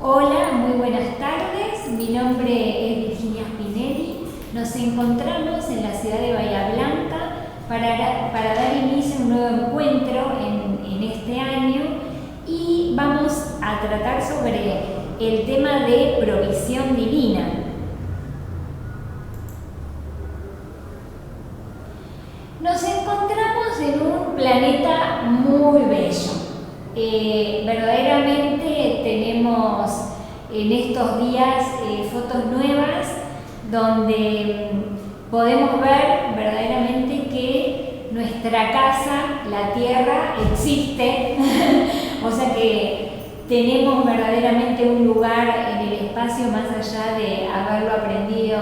Hola, muy buenas tardes. Mi nombre es Virginia Spinelli. Nos encontramos en la ciudad de Bahía Blanca para dar inicio a un nuevo encuentro en este año y vamos a tratar sobre el tema de provisión divina. Nos encontramos en un planeta muy bello. Verdaderamente tenemos en estos días fotos nuevas donde podemos ver verdaderamente que nuestra casa, la Tierra, existe. O sea que tenemos verdaderamente un lugar en el espacio más allá de haberlo aprendido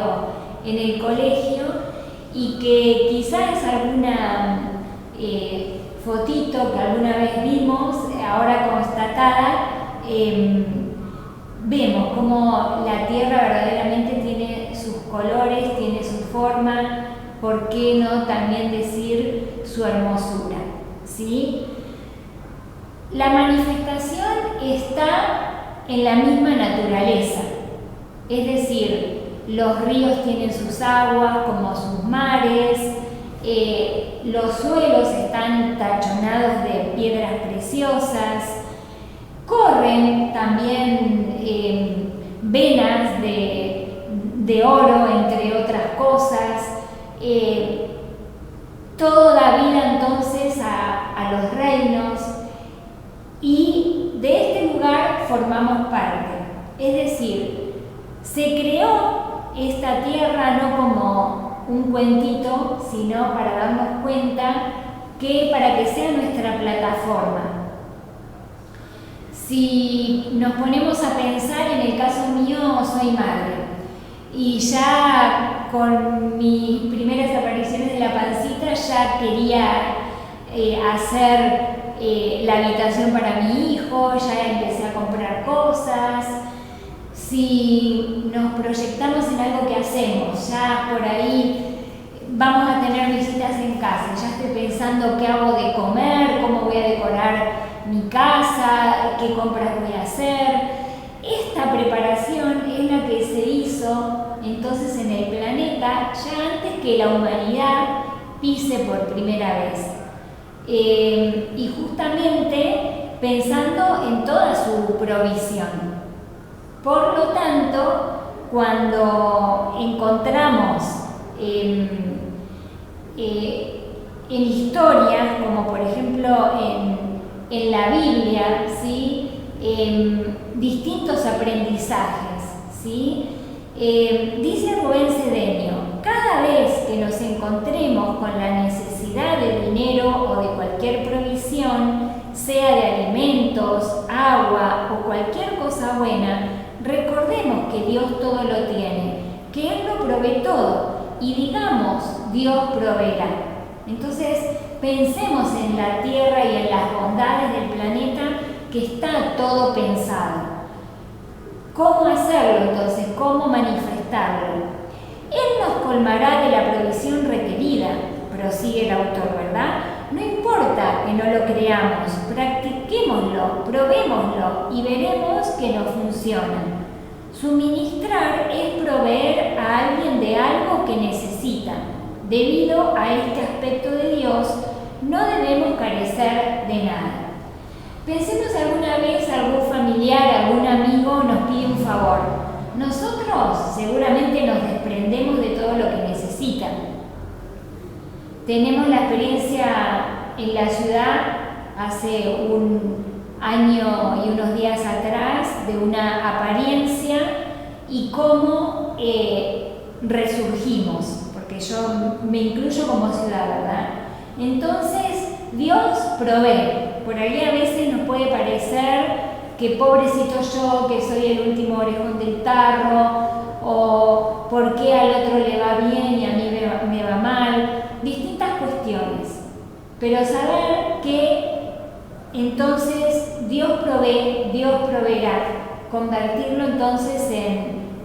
en el colegio, y que quizás es alguna fotito que alguna vez vimos, ahora constatada, vemos cómo la Tierra verdaderamente tiene sus colores, tiene su forma, ¿por qué no también decir su hermosura? ¿Sí? La manifestación está en la misma naturaleza, es decir, los ríos tienen sus aguas como sus mares, los suelos están tachonados de piedras preciosas, corren también venas de oro, entre otras cosas. Todo da vida entonces a los reinos, y de este lugar formamos parte. Es decir, se creó esta tierra no como un cuentito, sino para darnos cuenta que para que sea nuestra plataforma. Si nos ponemos a pensar, en el caso mío soy madre, y ya con mis primeras apariciones de la pancita ya quería hacer la habitación para mi hijo, ya empecé a comprar cosas. Si nos proyectamos en algo que hacemos, ya por ahí vamos a tener visitas en casa, ya estoy pensando qué hago de comer, cómo voy a decorar mi casa, qué compras voy a hacer. Esta preparación es la que se hizo entonces en el planeta ya antes que la humanidad pise por primera vez. Y justamente pensando en toda su provisión. Por lo tanto, cuando encontramos en historias, como por ejemplo en la Biblia, ¿sí? Distintos aprendizajes, ¿sí? Dice Rubén Cedeño: cada vez que nos encontremos con la necesidad de dinero o de cualquier provisión, sea de alimentos, agua o cualquier cosa buena, recordemos que Dios todo lo tiene, que Él lo provee todo, y digamos, Dios proveerá. Entonces, pensemos en la Tierra y en las bondades del planeta, que está todo pensado. ¿Cómo hacerlo entonces? ¿Cómo manifestarlo? Él nos colmará de la provisión requerida, prosigue el autor, ¿verdad? No importa que no lo creamos, practiquémoslo, probémoslo y veremos que nos funciona. Suministrar es proveer a alguien de algo que necesita. Debido a este aspecto de Dios, no debemos carecer de nada. Pensemos alguna vez algún familiar, algún amigo nos pide un favor. Nosotros seguramente nos desprendemos de todo lo que necesita. Tenemos la experiencia en la ciudad hace un año y unos días atrás de una apariencia y cómo resurgimos, porque yo me incluyo como ciudad, ¿verdad? Entonces, Dios provee. Por ahí a veces nos puede parecer que pobrecito yo, que soy el último orejón del tarro, o por qué al otro le va bien y a mí me va mal, distintas cuestiones. Pero saber que entonces Dios provee, Dios proveerá, convertirlo entonces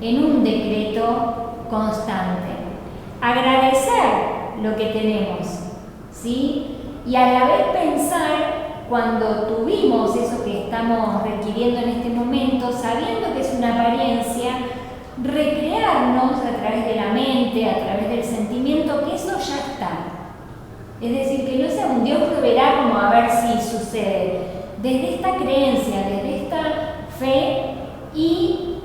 en un decreto constante. Agradecer lo que tenemos, ¿sí? Y a la vez pensar, cuando tuvimos eso que estamos requiriendo en este momento, sabiendo que es una apariencia, recrearnos a través de la mente, a través del sentimiento, que eso ya está. Es decir, que no sea un Dios proveerá como a ver si sucede. Desde esta creencia, desde esta fe, y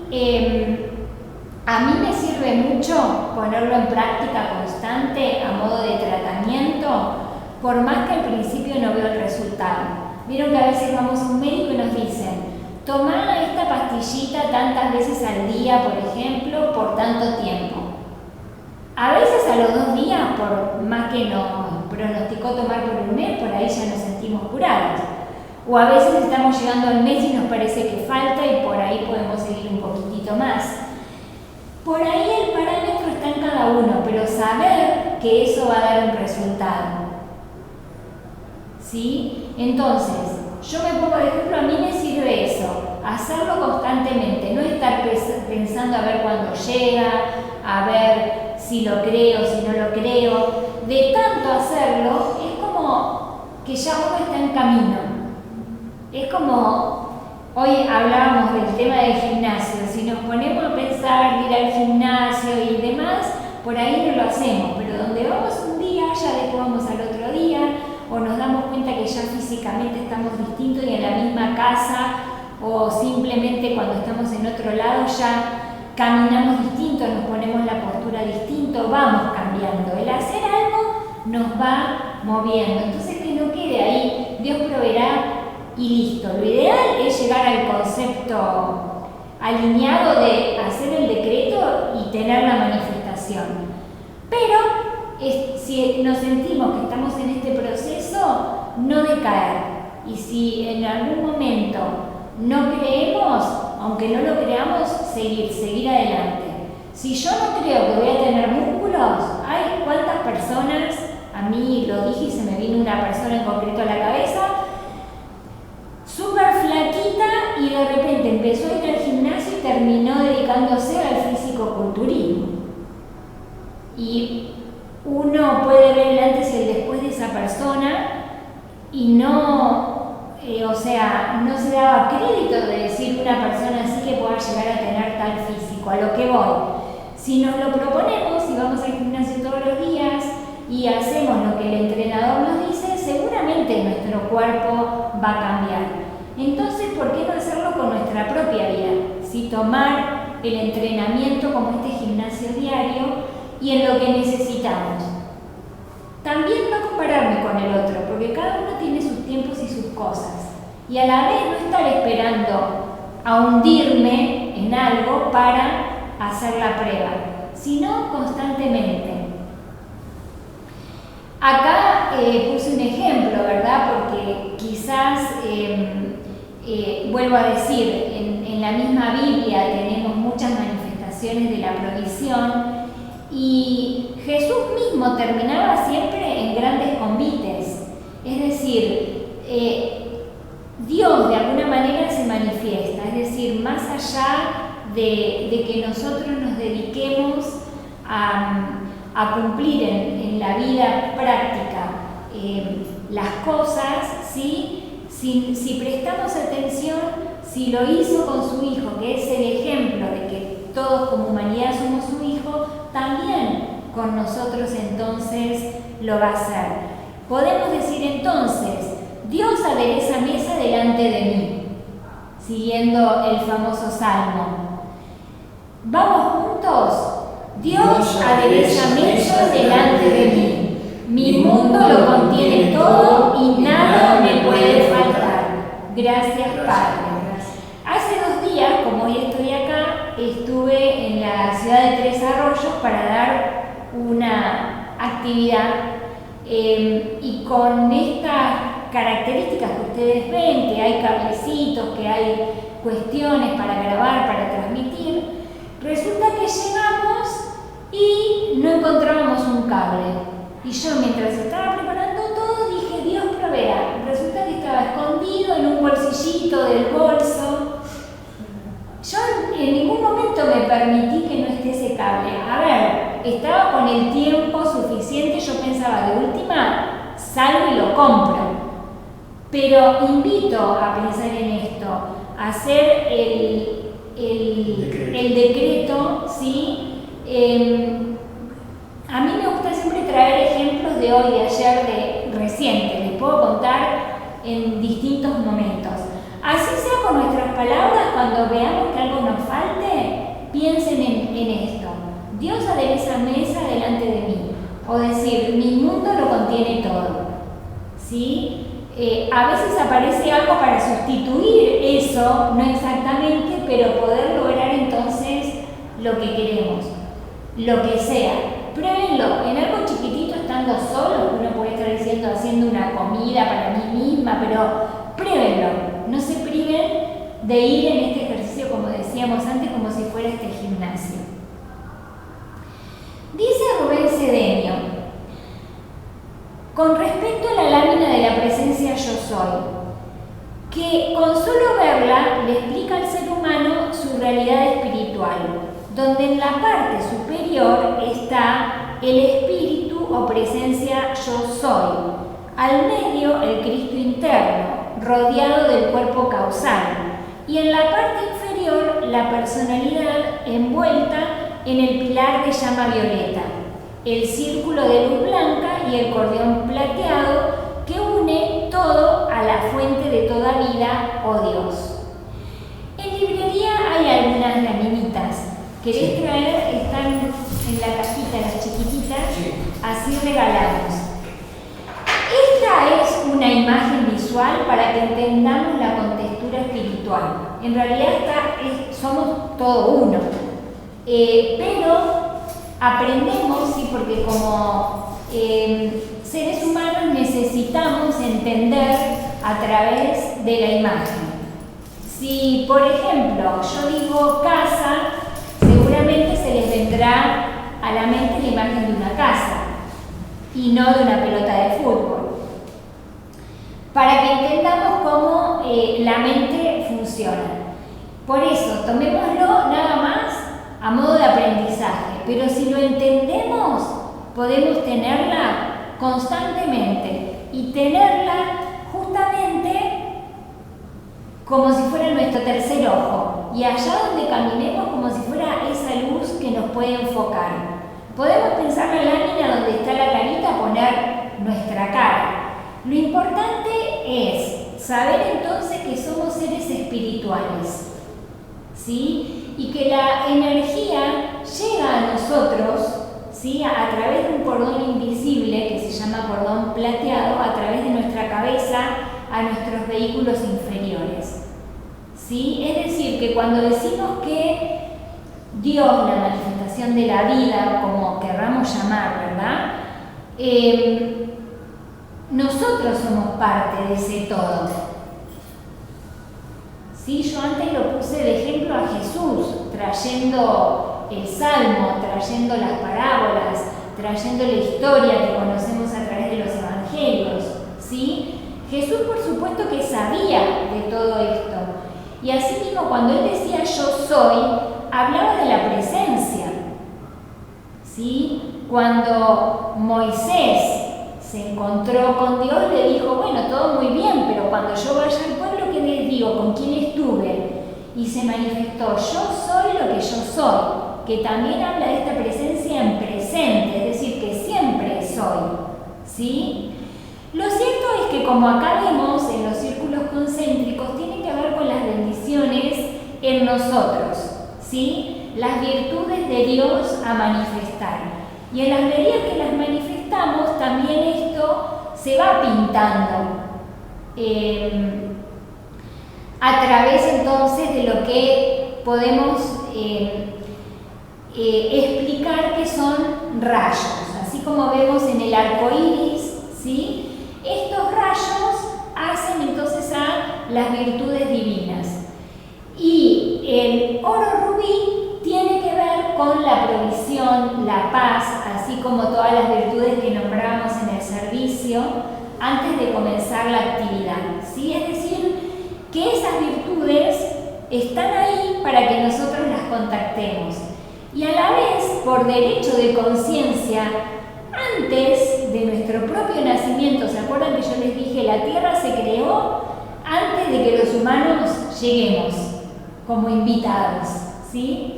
a mí me sirve mucho ponerlo en práctica constante a modo de tratamiento, por más que al principio no veo el resultado. Vieron que a veces vamos a un médico y nos dicen, tomá esta pastillita tantas veces al día, por ejemplo, por tanto tiempo. A veces a los 2 días, por más que nos pronosticó tomar por un mes, por ahí ya nos sentimos curados. O a veces estamos llegando al mes y nos parece que falta y por ahí podemos seguir un poquitito más. Por ahí el parámetro está en cada uno, pero saber que eso va a dar un resultado. ¿Sí? Entonces, yo me pongo, por ejemplo, a mí me sirve eso, hacerlo constantemente, no estar pensando a ver cuándo llega, a ver si lo creo, si no lo creo. De tanto hacerlo, es como que ya uno está en camino. Es como, hoy hablábamos del tema del gimnasio, si nos ponemos a pensar ir al gimnasio y demás, por ahí no lo hacemos, pero donde vamos un día, ya después vamos al otro día, o nos damos cuenta que ya físicamente estamos distintos y en la misma casa, o simplemente cuando estamos en otro lado ya caminamos distinto, nos ponemos la postura distinto, vamos cambiando. El hacer algo nos va moviendo, entonces que no quede ahí, Dios proveerá y listo. Lo ideal es llegar al concepto alineado de hacer el decreto y tener la manifestación. Pero si nos sentimos que estamos en este proceso, no decaer. Y si en algún momento no creemos, aunque no lo creamos, seguir adelante. Si yo no creo que voy a tener músculos, hay cuántas personas, a mí lo dije y se me vino una persona en concreto a la cabeza, súper flaquita y de repente empezó a ir al gimnasio y terminó dedicándose al físico-culturismo. Y uno puede ver el antes y el después de esa persona y no se daba crédito de decir una persona así que pueda llegar a tener tal físico. A lo que voy, si nos lo proponemos y vamos al gimnasio todos los días y hacemos lo que el entrenador nos dice, seguramente nuestro cuerpo va a cambiar. Entonces, ¿por qué no hacerlo con nuestra propia vida? Si tomar el entrenamiento como este gimnasio diario y en lo que necesitamos. También no compararme con el otro, porque cada uno tiene sus tiempos y sus cosas. Y a la vez no estar esperando a hundirme en algo para hacer la prueba, sino constantemente. Acá puse un ejemplo, ¿verdad? Porque quizás, vuelvo a decir, en la misma Biblia tenemos muchas manifestaciones de la provisión y Jesús mismo terminaba siempre en grandes convites. Es decir, Dios de alguna manera se manifiesta, es decir, más allá de que nosotros nos dediquemos a cumplir en la vida práctica las cosas, ¿sí? Si prestamos atención, si lo hizo con su Hijo, que es el ejemplo de que todos como humanidad somos su Hijo, también con nosotros entonces lo va a hacer. Podemos decir entonces, Dios adereza mesa delante de mí, siguiendo el famoso Salmo. Vamos juntos. Dios adereza mesa delante de mí. Mi mundo lo contiene todo y nada me puede faltar. Gracias, Padre. Hace 2 días, como hoy estoy acá, estuve en la ciudad de Tres Arroyos para dar una actividad y con estas características que ustedes ven, que hay cablecitos, que hay cuestiones para grabar, para transmitir, resulta que llegamos y no encontrábamos un cable. Y yo, mientras estaba preparando todo, dije, Dios proveerá. Resulta que estaba escondido en un bolsillito del bolso. Yo en ningún momento me permití que no esté ese cable. A ver, estaba con el tiempo suficiente, yo pensaba, de última, salgo y lo compro. Pero invito a pensar en esto, a hacer el el decreto, ¿sí? A mí me gusta siempre traer ejemplos de hoy, de ayer, de reciente. Les puedo contar en distintos momentos. Así sea con nuestras palabras, cuando veamos que algo nos falte, piensen en esto. Dios adereza mesa delante de mí. O decir, mi mundo lo contiene todo. ¿Sí? A veces aparece algo para sustituir eso, no exactamente, pero poder lograr entonces lo que queremos, lo que sea. Pruébenlo, en algo chiquitito estando solos, uno puede estar diciendo, haciendo una comida para mí misma, pero pruébenlo, no se priven de ir en este ejercicio, como decíamos antes, como si fuera este gimnasio. Dice Rubén Cedeño, con respecto a la lámina de la presencia yo soy, que con solo verla le explica al ser humano su realidad espiritual, donde en la parte superior está el espíritu o presencia yo soy, al medio el Cristo interno, rodeado del cuerpo causal, y en la parte inferior la personalidad envuelta en el pilar de llama violeta, el círculo de luz blanca y el cordón plateado que une todo a la fuente de toda vida, oh Dios. En librería hay algunas laminitas. ¿Querés traer? Están en la cajita, las chiquititas, así regalamos. Esta es una imagen visual para que entendamos la contextura espiritual. En realidad somos todo uno, pero aprendemos, ¿sí? Porque como seres humanos necesitamos entender a través de la imagen. Si, por ejemplo, yo digo casa, seguramente se les vendrá a la mente la imagen de una casa y no de una pelota de fútbol. Para que entendamos cómo la mente funciona. Por eso, tomémoslo nada más a modo de aprendizaje, pero si lo entendemos, podemos tenerla constantemente y tenerla justamente como si fuera nuestro tercer ojo, y allá donde caminemos como si fuera esa luz que nos puede enfocar. Podemos pensar la lámina donde está la carita, poner nuestra cara. Lo importante es saber entonces que somos seres espirituales, ¿sí? Y que la energía llega a nosotros, ¿sí? A través de un cordón invisible que se llama cordón plateado, a través de nuestra cabeza a nuestros vehículos inferiores, ¿sí? Es decir, que cuando decimos que Dios, la manifestación de la vida, como querramos llamar, ¿verdad? Nosotros somos parte de ese todo. ¿Sí? Yo antes lo puse de ejemplo a Jesús, trayendo el Salmo, trayendo las parábolas, trayendo la historia que conocemos a través de los evangelios, ¿sí? Jesús, por supuesto, que sabía de todo esto. Y así mismo, cuando él decía yo soy, hablaba de la presencia, ¿sí? Cuando Moisés se encontró con Dios, le dijo, bueno, todo muy bien, pero cuando yo vaya al pueblo, ¿qué les digo? ¿Con quién estuve? Y se manifestó, yo soy lo que yo soy, que también habla de esta presencia en presente, es decir, que siempre soy, ¿sí? Lo cierto es que, como acá vemos en los círculos concéntricos, tiene que ver con las bendiciones en nosotros, ¿sí? Las virtudes de Dios a manifestar. Y en la medida que las manifestamos, también esto se va pintando a través entonces de lo que podemos explicar que son rayos. Así como vemos en el arco iris, ¿sí? Estos rayos hacen entonces a las virtudes divinas. Y el oro rubí tiene que ver con la provisión, la paz, así como todas las virtudes que nombrábamos en el servicio antes de comenzar la actividad, ¿sí? Es decir, que esas virtudes están ahí para que nosotros las contactemos. Y a la vez, por derecho de conciencia, antes de nuestro propio nacimiento, ¿se acuerdan que yo les dije, la tierra se creó antes de que los humanos lleguemos? como invitados, ¿sí?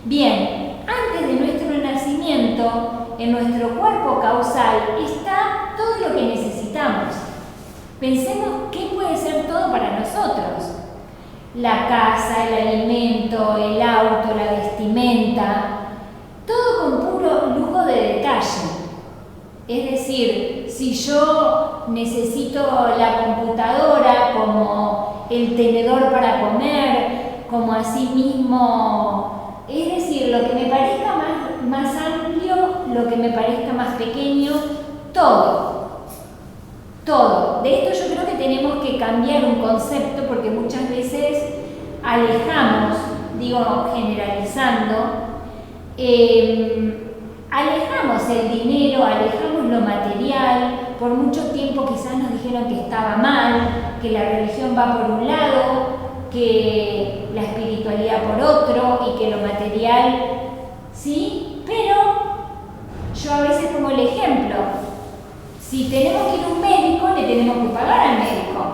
Bien, antes de nuestro nacimiento, en nuestro cuerpo causal está todo lo que necesitamos. Pensemos qué puede ser todo para nosotros. La casa, el alimento, el auto, la vestimenta, todo con puro lujo de detalle. Es decir, si yo necesito la computadora como el tenedor para comer, como así mismo, es decir, lo que me parezca más amplio, lo que me parezca más pequeño, todo. De esto yo creo que tenemos que cambiar un concepto porque muchas veces alejamos, digo generalizando, alejamos el dinero, alejamos lo material. Por mucho tiempo quizás nos dijeron que estaba mal, que la religión va por un lado, que la espiritualidad por otro y que lo material, ¿sí? Pero yo a veces pongo el ejemplo. Si tenemos que ir a un médico, le tenemos que pagar al médico.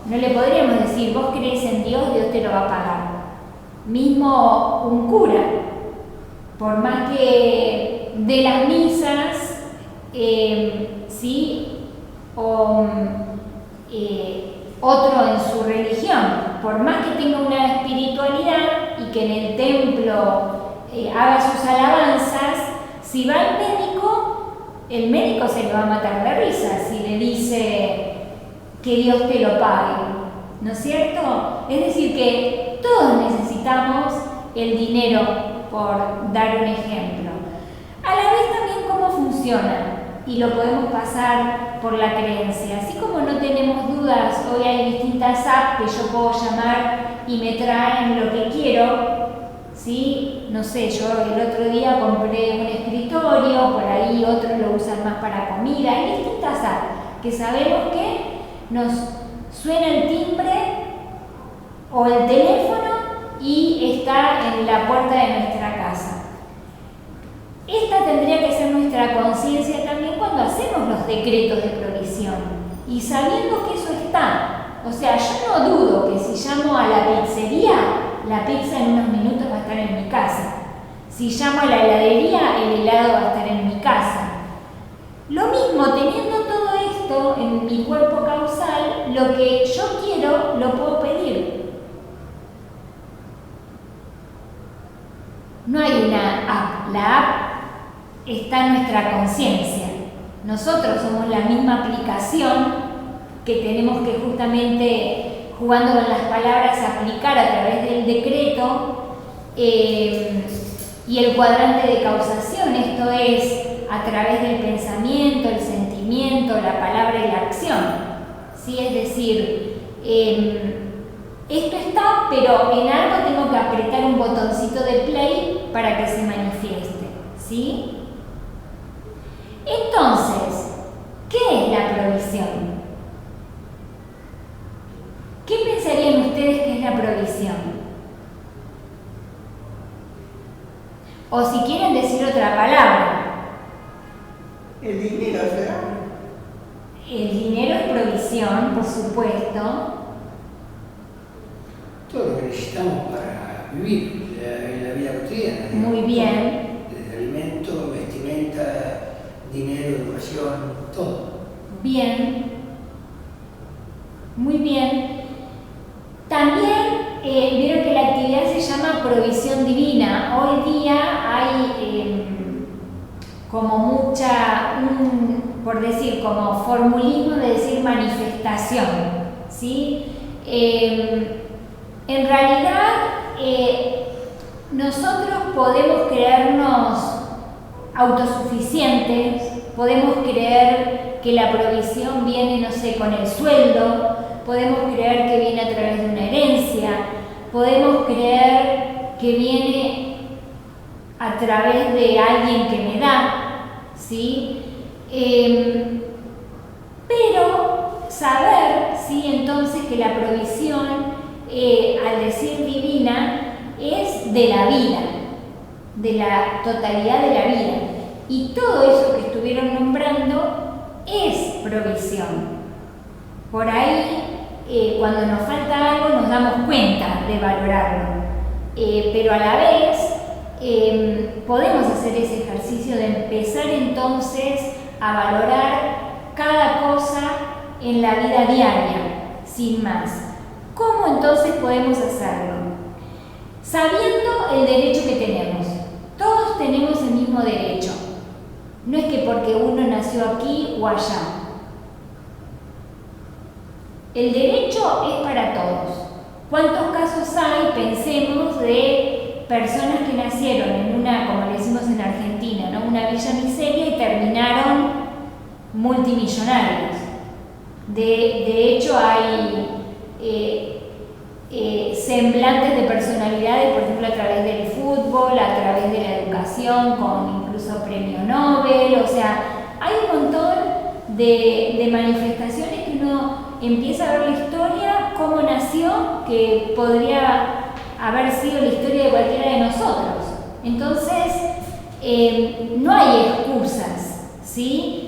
No le podríamos decir, vos crees en Dios, Dios te lo va a pagar. Mismo un cura, por más que de las misas, ¿sí? O otro en su religión, por más que tenga una espiritualidad y que en el templo haga sus alabanzas, si va al médico, el médico se le va a matar de risa si le dice que Dios te lo pague, ¿no es cierto? Es decir, que todos necesitamos el dinero, por dar un ejemplo. A la vez también cómo funciona, y lo podemos pasar por la creencia. Así como no tenemos dudas, hoy hay distintas apps que yo puedo llamar y me traen lo que quiero, ¿sí? No sé, yo el otro día compré un escritorio, por ahí otros lo usan más para comida. Hay distintas apps que sabemos que nos suena el timbre o el teléfono y está en la puerta de nuestra casa. Esta tendría que ser nuestra conciencia también cuando hacemos los decretos de provisión y sabiendo que eso está. O sea, yo no dudo que si llamo a la pizzería, la pizza en unos minutos va a estar en mi casa. Si llamo a la heladería, el helado va a estar en mi casa. Lo mismo, teniendo todo esto en mi cuerpo causal, lo que yo quiero lo puedo pedir. No hay una app, la app está en nuestra conciencia. Nosotros somos la misma aplicación que tenemos que justamente, jugando con las palabras, aplicar a través del decreto y el cuadrante de causación, esto es a través del pensamiento, el sentimiento, la palabra y la acción. ¿Sí? Es decir, esto está, pero en algo tengo que apretar un botoncito de play para que se manifieste, ¿sí? Entonces, ¿qué es la provisión? ¿Qué pensarían ustedes que es la provisión? O si quieren decir otra palabra. El dinero, ¿será? El dinero es provisión, por supuesto. Todo lo que necesitamos para vivir en la vida cotidiana. Muy bien. Desde alimento, vestimenta, dinero, educación, todo. Bien. Muy bien. También vieron que la actividad se llama provisión divina. Hoy día hay como mucha, por decir, como formulismo de decir manifestación, ¿sí? En realidad, nosotros podemos creernos autosuficientes, podemos creer que la provisión viene, no sé, con el sueldo, podemos creer que viene a través de una herencia, podemos creer que viene a través de alguien que me da, ¿sí? Pero saber, ¿sí? Entonces que la provisión, al decir divina, es de la vida, de la totalidad de la vida. Y todo eso que estuvieron nombrando es provisión. Por ahí, cuando nos falta algo, nos damos cuenta de valorarlo. pero a la vez podemos hacer ese ejercicio de empezar entonces a valorar cada cosa en la vida diaria, sin más. ¿Cómo entonces podemos hacerlo? Sabiendo el derecho que tenemos. Todos tenemos el mismo derecho. No es que porque uno nació aquí o allá. El derecho es para todos. ¿Cuántos casos hay, pensemos, de personas que nacieron en una, como le decimos en Argentina, ¿no?, una villa miseria y terminaron multimillonarios? De hecho, hay semblantes de personalidades, por ejemplo, a través del fútbol, a través de la educación, con incluso premio Nobel. O sea, hay un montón de manifestaciones que uno empieza a ver la historia, cómo nació, que podría haber sido la historia de cualquiera de nosotros. Entonces, no hay excusas, ¿sí?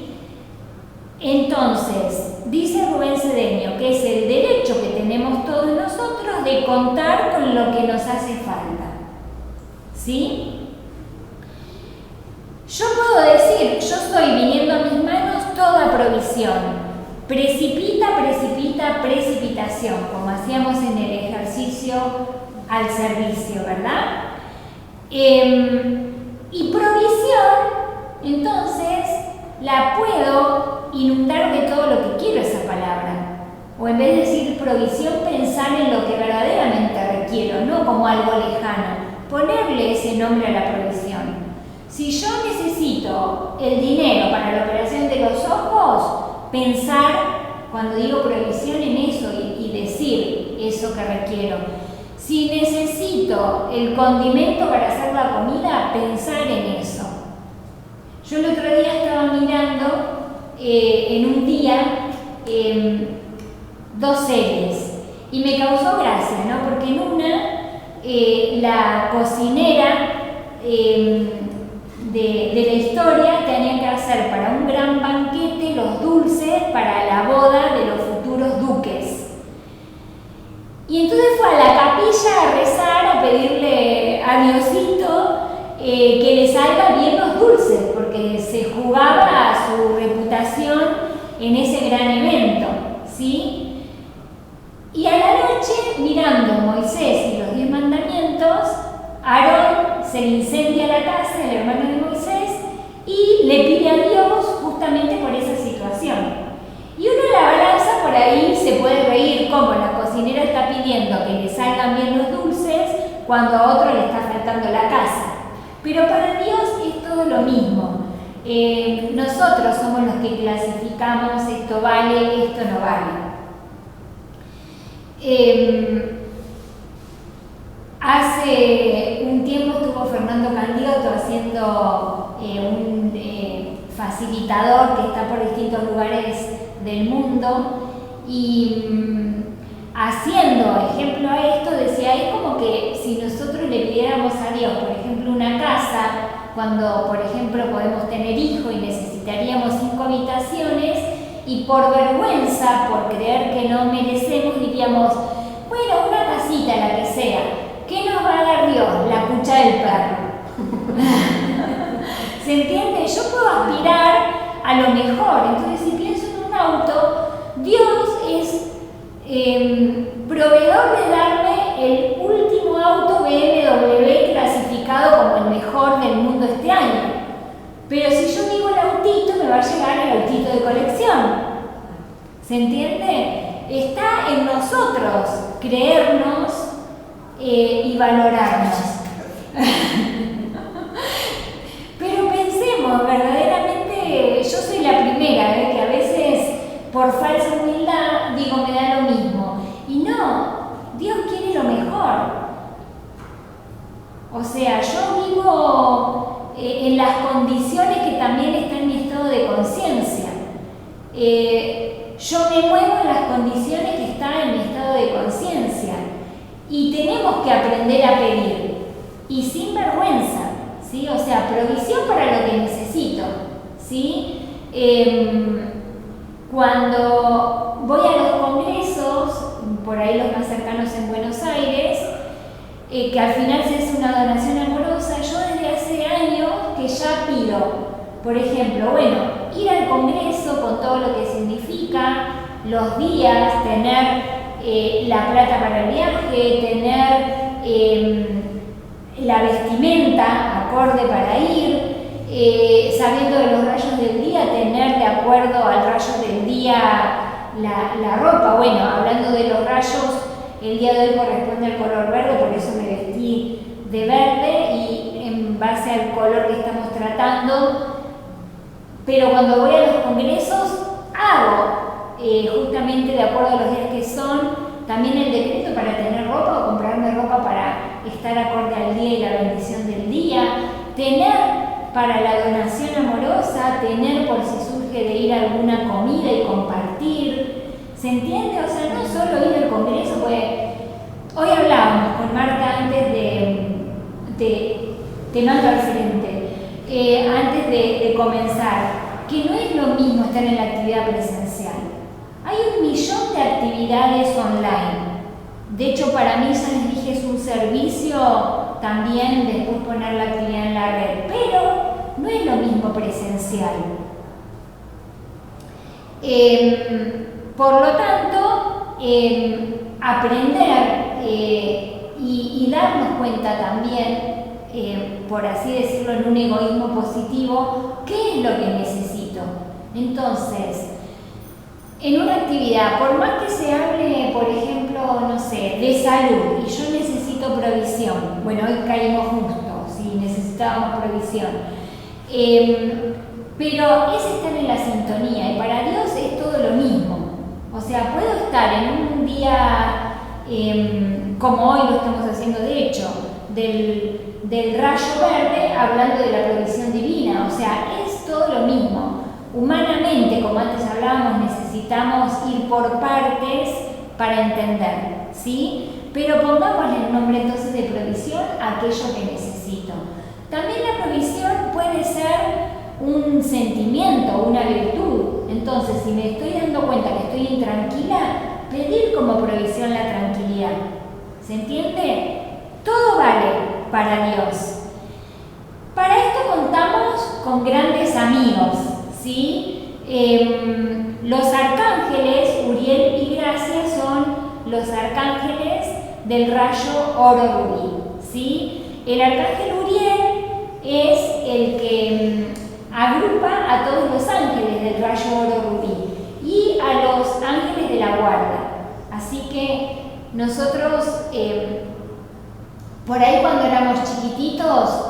Entonces, dice Rubén Cedeño que es el derecho que tenemos todos nosotros de contar con lo que nos hace falta, ¿sí? Yo puedo decir, yo estoy viniendo a mis manos toda provisión. Precipita, precipita, precipitación, como hacíamos en el ejercicio al servicio, ¿verdad? Y provisión, entonces, la puedo inundar de todo lo que quiero esa palabra. O en vez de decir provisión, pensar en lo que verdaderamente requiero, no como algo lejano. Ponerle ese nombre a la provisión. Si yo necesito el dinero para la operación de los ojos, pensar, cuando digo provisión, en eso y decir eso que requiero. Si necesito el condimento para hacer la comida, pensar en eso. Yo el otro día estaba mirando en un día 2 series y me causó gracia, ¿no? Porque en una, la cocinera de la historia tenía que hacer para un gran banquete los dulces para la boda de los futuros duques. Y entonces fue a la capilla a rezar, a pedirle a Diosito que le salgan bien los dulces, porque se jugaba a su reputación en ese gran evento, ¿sí? Y a la noche, mirando Moisés y los 10 mandamientos, Aarón se le incendia la casa, el hermano de Moisés, y le pide a Dios justamente por esa situación. Y uno en la balanza por ahí se puede reír como la cocinera está pidiendo que le salgan bien los dulces cuando a otro le está faltando la casa. Pero para Dios es todo lo mismo. Nosotros somos los que clasificamos esto vale, esto no vale. Hace un tiempo estuvo Fernando Candiotto haciendo un facilitador que está por distintos lugares del mundo y haciendo ejemplo a esto decía, es como que si nosotros le pidiéramos a Dios, por ejemplo, una casa, cuando por ejemplo podemos tener hijos y necesitaríamos 5 habitaciones y por vergüenza, por creer que no merecemos, diríamos, bueno, una casita, la que sea. ¿Qué nos va a dar Dios? La cucha del perro. ¿Se entiende? Yo puedo aspirar a lo mejor. Entonces, si pienso en un auto, Dios es proveedor de darme el último auto BMW clasificado como el mejor del mundo este año. Pero si yo digo el autito, me va a llegar el autito de colección. ¿Se entiende? Está en nosotros creernos y valorarnos. Pero pensemos, verdaderamente, yo soy la primera, que a veces por falsa humildad digo me da lo mismo. Y no, Dios quiere lo mejor. O sea, yo vivo en las condiciones que también está en mi estado de conciencia. Yo me muevo en las condiciones que están en mi estado de conciencia. Y tenemos que aprender a pedir. Y sin vergüenza, ¿sí? O sea, provisión para lo que necesito, ¿sí? Cuando voy a los congresos, por ahí los más cercanos en Buenos Aires, que al final se hace una donación amorosa, yo desde hace años que ya pido, por ejemplo, bueno, ir al Congreso con todo lo que significa, los días, tener la plata para el viaje, tener la vestimenta acorde para ir, sabiendo de los rayos del día, tener de acuerdo al rayo del día la ropa. Bueno, hablando de los rayos, el día de hoy corresponde al color verde, por eso me vestí de verde y en base al color que estamos tratando. Pero cuando voy a los congresos hago justamente de acuerdo a los días que son, también el decreto para tener ropa o comprarme ropa para estar acorde al día y la bendición del día, tener para la donación amorosa, tener por si surge de ir a alguna comida y compartir. ¿Se entiende? O sea, no solo ir al congreso, pues hoy hablábamos con Marta antes te mando al frente, antes de comenzar, que no es lo mismo estar en la actividad presencial. Hay 1.000.000 de actividades online. De hecho, para mí, ya les dije, es un servicio también después poner la actividad en la red, pero no es lo mismo presencial. Por lo tanto, aprender y darnos cuenta también, por así decirlo, en un egoísmo positivo, qué es lo que necesito. Entonces, en una actividad, por más que se hable, por ejemplo, no sé, de salud, y yo necesito provisión, bueno, hoy caímos justo, si necesitábamos provisión, pero es estar en la sintonía, y para Dios es todo lo mismo. O sea, puedo estar en un día, como hoy lo estamos haciendo de hecho, del rayo verde, hablando de la provisión divina. O sea, es todo lo mismo. Humanamente, como antes hablábamos, necesitamos ir por partes para entender, ¿sí? Pero pongámosle el nombre entonces de provisión a aquello que necesito. También la provisión puede ser un sentimiento, una virtud. Entonces, si me estoy dando cuenta que estoy intranquila, pedir como provisión la tranquilidad. ¿Se entiende? Todo vale para Dios. Para esto contamos con grandes amigos, ¿sí? Los arcángeles, Uriel y Gracia, son los arcángeles del rayo oro rubí, ¿sí? El arcángel Uriel es el que agrupa a todos los ángeles del rayo oro rubí y a los ángeles de la guarda. Así que nosotros, por ahí cuando éramos chiquititos,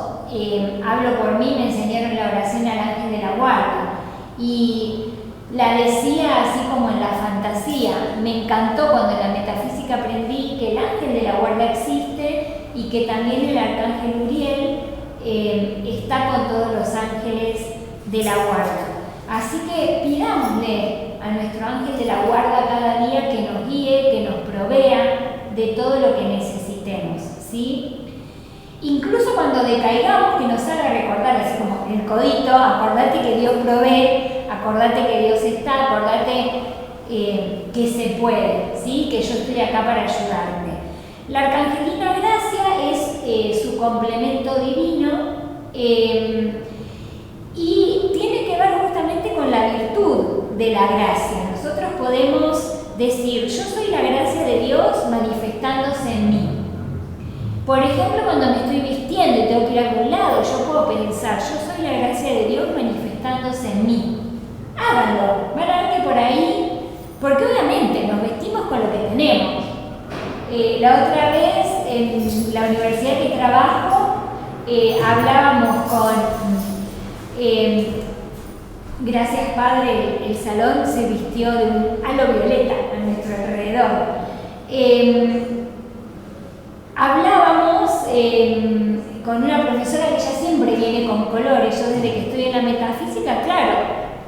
hablo por mí, me enseñaron la oración al ángel de la guarda y la decía así como en la fantasía. Me encantó cuando en la metafísica aprendí que el ángel de la guarda existe y que también el arcángel Uriel está con todos los ángeles de la guarda. Así que pidámosle a nuestro ángel de la guarda cada día que nos guíe, que nos provea de todo lo que necesitemos, ¿sí? Incluso cuando decaigamos, que nos haga recordar, así como el codito, acordate que Dios provee, acordate que Dios está, acordate que se puede, ¿sí? Que yo estoy acá para ayudarte. La arcangelina Gracia es su complemento divino y tiene que ver justamente con la virtud de la gracia. Nosotros podemos decir, yo soy la gracia de Dios manifestándose en mí. Por ejemplo, cuando me estoy vistiendo y tengo que ir a algún lado, yo puedo pensar, yo soy la gracia de Dios manifestándose en mí. Háganlo, van a ver que por ahí, porque obviamente nos vestimos con lo que tenemos. La otra vez, en la universidad que trabajo, hablábamos con, gracias Padre, el salón se vistió de un halo violeta a nuestro alrededor. Hablábamos con una profesora que ya siempre viene con colores. Yo desde que estoy en la metafísica, claro,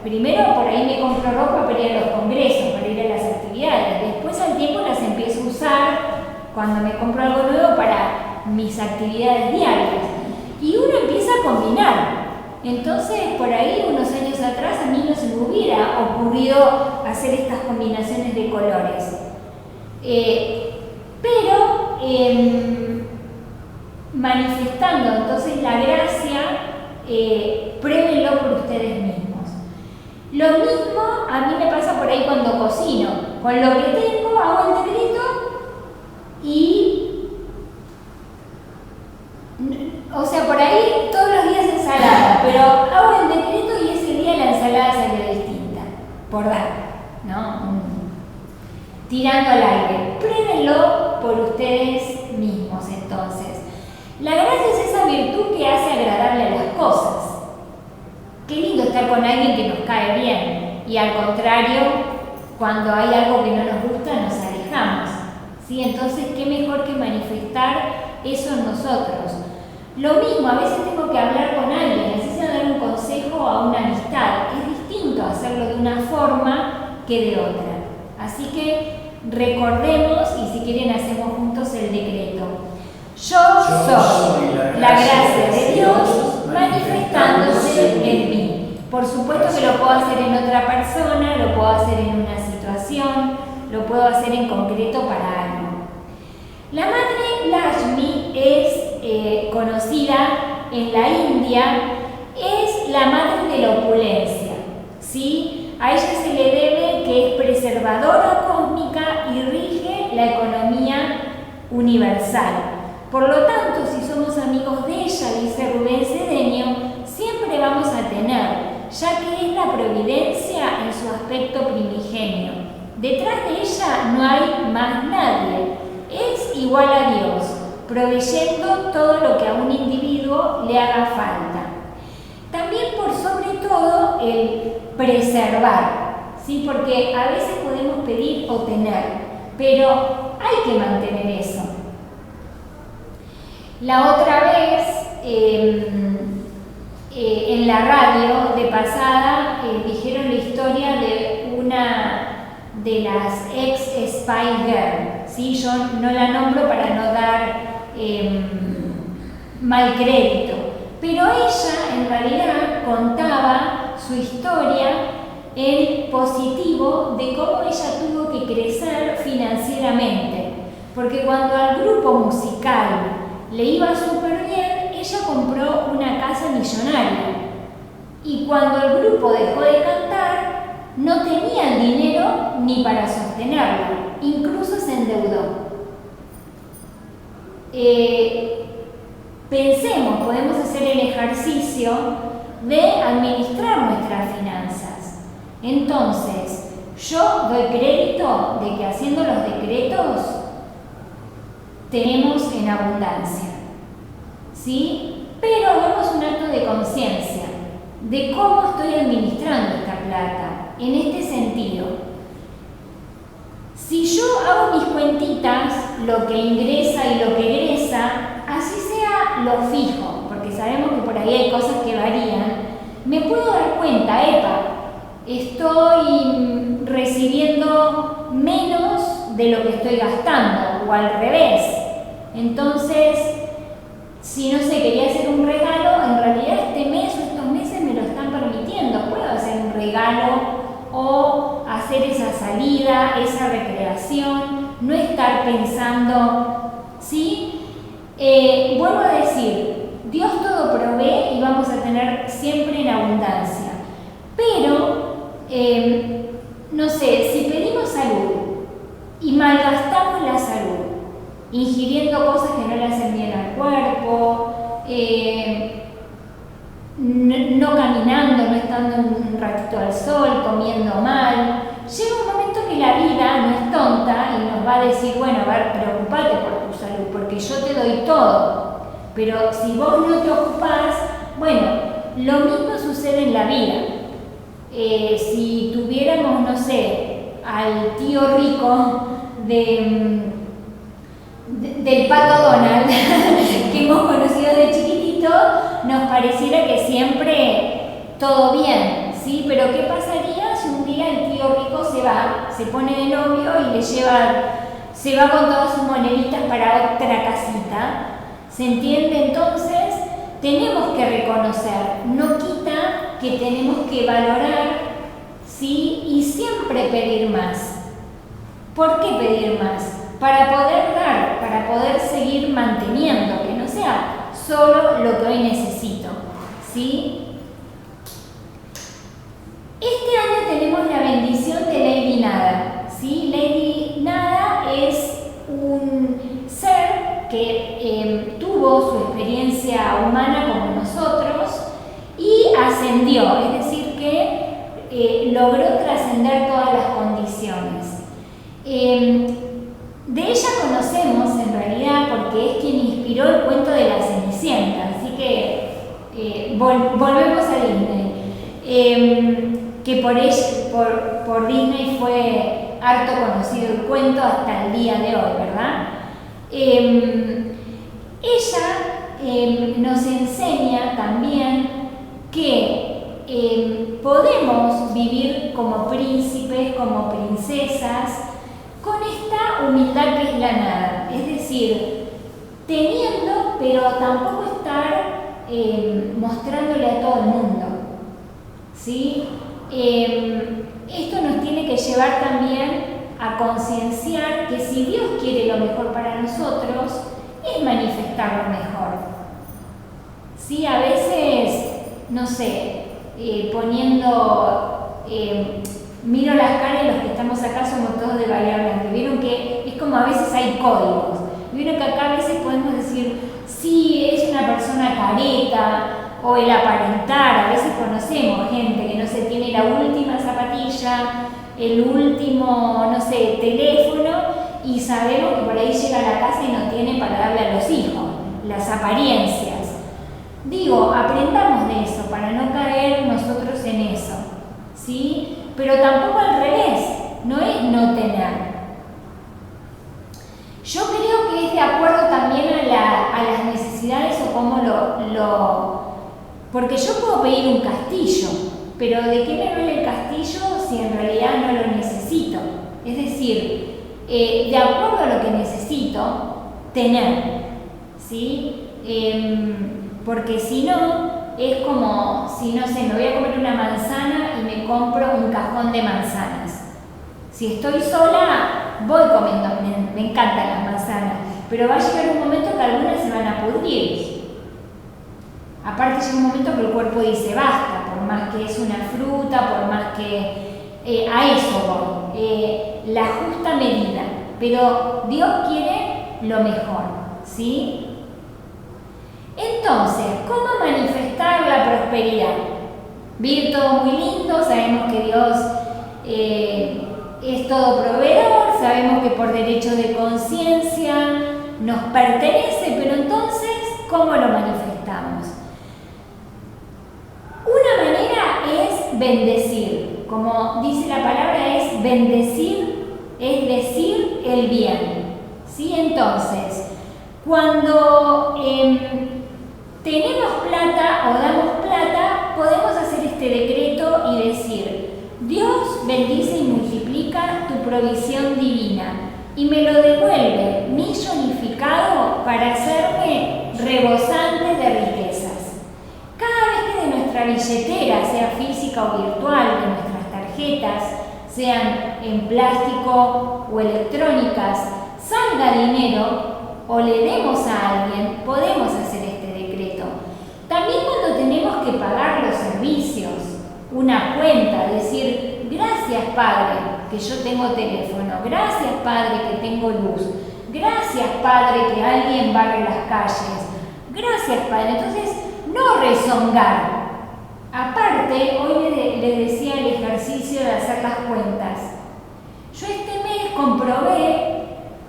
primero por ahí me compro ropa para ir a los congresos, para ir a las actividades. Después al tiempo las empiezo a usar cuando me compro algo nuevo para mis actividades diarias. Y uno empieza a combinar. Entonces, por ahí, unos años atrás, a mí no se me hubiera ocurrido hacer estas combinaciones de colores. Pero manifestando entonces la gracia, pruébenlo por ustedes mismos. Lo mismo a mí me pasa por ahí cuando cocino. Con lo que tengo hago el decreto y, o sea, por ahí todos los días ensalada, pero hago el decreto y ese día la ensalada sale distinta, por dar, ¿no? Tirando al aire. Pruébenlo por ustedes mismos entonces. La gracia es esa virtud que hace agradable las cosas. Qué lindo estar con alguien que nos cae bien y al contrario, cuando hay algo que no nos gusta nos alejamos, ¿sí? Entonces, qué mejor que manifestar eso en nosotros. Lo mismo, a veces tengo que hablar con alguien, así sea dar un consejo a una amistad. Es distinto hacerlo de una forma que de otra. Así que recordemos y si quieren hacemos juntos el decreto. Yo soy la gracia de Dios manifestándose en mí. Por supuesto que lo puedo hacer en otra persona, lo puedo hacer en una situación, lo puedo hacer en concreto para algo. La madre Lakshmi es conocida en la India, es la madre de la opulencia, ¿sí? A ella se le debe que es preservadora cósmica y rige la economía universal. Por lo tanto, si somos amigos de ella, dice Rubén Cedeño, siempre vamos a tener, ya que es la providencia en su aspecto primigenio. Detrás de ella no hay más nadie, es igual a Dios, proveyendo todo lo que a un individuo le haga falta. También por sobre todo el preservar, ¿sí? Porque a veces podemos pedir o tener, pero hay que mantener eso. La otra vez, en la radio de pasada, dijeron la historia de una de las ex Spice Girl, ¿sí? Yo no la nombro para no dar mal crédito, pero ella en realidad contaba su historia en positivo de cómo ella tuvo que crecer financieramente, porque cuando al grupo musical le iba súper bien, ella compró una casa millonaria. Y cuando el grupo dejó de cantar, no tenía dinero ni para sostenerlo. Incluso se endeudó. Pensemos, podemos hacer el ejercicio de administrar nuestras finanzas. Entonces, yo doy crédito de que haciendo los decretos tenemos en abundancia, ¿sí? Pero hagamos un acto de conciencia de cómo estoy administrando esta plata, en este sentido. Si yo hago mis cuentitas, lo que ingresa y lo que egresa, así sea lo fijo, porque sabemos que por ahí hay cosas que varían, me puedo dar cuenta, estoy recibiendo menos de lo que estoy gastando, o al revés. Entonces, si no sé, quería hacer un regalo, en realidad este mes o estos meses me lo están permitiendo. Puedo hacer un regalo o hacer esa salida, esa recreación, no estar pensando, ¿sí? Vuelvo a decir, Dios todo provee y vamos a tener siempre en abundancia. Pero, no sé, si pedimos salud y malgastamos la salud, ingiriendo cosas que no le hacen bien al cuerpo, no caminando, no estando un ratito al sol, comiendo mal, llega un momento que la vida no es tonta y nos va a decir, bueno, a ver, preocupate por tu salud, porque yo te doy todo, pero si vos no te ocupás, bueno, lo mismo sucede en la vida. Si tuviéramos, no sé, al tío rico del Pato Donald que hemos conocido de chiquitito, nos pareciera que siempre todo bien, ¿sí? Pero ¿qué pasaría si un día el tío rico se pone de novio y se va con todas sus moneditas para otra casita? ¿Se entiende? Entonces, tenemos que reconocer, no quita que tenemos que valorar, ¿sí? Y siempre pedir más. ¿Por qué pedir más? Para poder dar, para poder seguir manteniendo, que no sea sea, solo lo que hoy necesito, ¿sí? Este año tenemos la bendición de Lady Nada, ¿sí? Lady Nada es un ser que tuvo su experiencia humana como nosotros y ascendió, es decir, que logró trascender todas las condiciones. De ella conocemos en realidad porque es quien inspiró el cuento de la Cenicienta, así que volvemos a Disney. Que por Disney fue harto conocido el cuento hasta el día de hoy, ¿verdad? Ella nos enseña también que podemos vivir como príncipes, como princesas, con esta humildad que es la nada, es decir, teniendo, pero tampoco estar mostrándole a todo el mundo, ¿sí? Esto nos tiene que llevar también a concienciar que si Dios quiere lo mejor para nosotros, es manifestar lo mejor. ¿Sí? A veces, no sé, miro las caras y los que estamos acá somos todos de Bahía Blanca. Vieron que es como a veces hay códigos. Vieron que acá a veces podemos decir, sí, es una persona careta, o el aparentar. A veces conocemos gente que no se tiene la última zapatilla, el último, no sé, teléfono, y sabemos que por ahí llega a la casa y no tiene para darle a los hijos, las apariencias. Digo, aprendamos de eso para no caer nosotros en eso, ¿sí? Pero tampoco al revés, no es no tener. Yo creo que es de acuerdo también a las necesidades o cómo porque yo puedo pedir un castillo, pero ¿de qué me vale el castillo si en realidad no lo necesito? Es decir, de acuerdo a lo que necesito tener, ¿sí? Porque si no, es como si, no sé, me voy a comer una manzana y me compro un cajón de manzanas. Si estoy sola, voy comiendo, me encantan las manzanas, pero va a llegar un momento que algunas se van a pudrir. Aparte llega un momento que el cuerpo dice basta, por más que es una fruta, por más que a eso voy, la justa medida, pero Dios quiere lo mejor, ¿sí? Entonces, ¿cómo manifestar la prosperidad? Vivir todo muy lindo, sabemos que Dios es todo proveedor, sabemos que por derecho de conciencia nos pertenece, pero entonces, ¿cómo lo manifestamos? Una manera es bendecir, como dice la palabra, es bendecir, es decir el bien, ¿sí? Entonces, cuando tenemos plata o damos plata, podemos hacer este decreto y decir: Dios bendice y multiplica tu provisión divina y me lo devuelve millonificado para hacerme rebosante de riquezas. Cada vez que de nuestra billetera, sea física o virtual, de nuestras tarjetas, sean en plástico o electrónicas, salga dinero o le demos a alguien, podemos hacer este decreto. También cuando tenemos que pagar los servicios, una cuenta, decir: gracias Padre que yo tengo teléfono, gracias Padre que tengo luz, gracias Padre que alguien barre las calles, gracias Padre. Entonces, no rezongar. Aparte, hoy le decía el ejercicio de hacer las cuentas. Yo este mes comprobé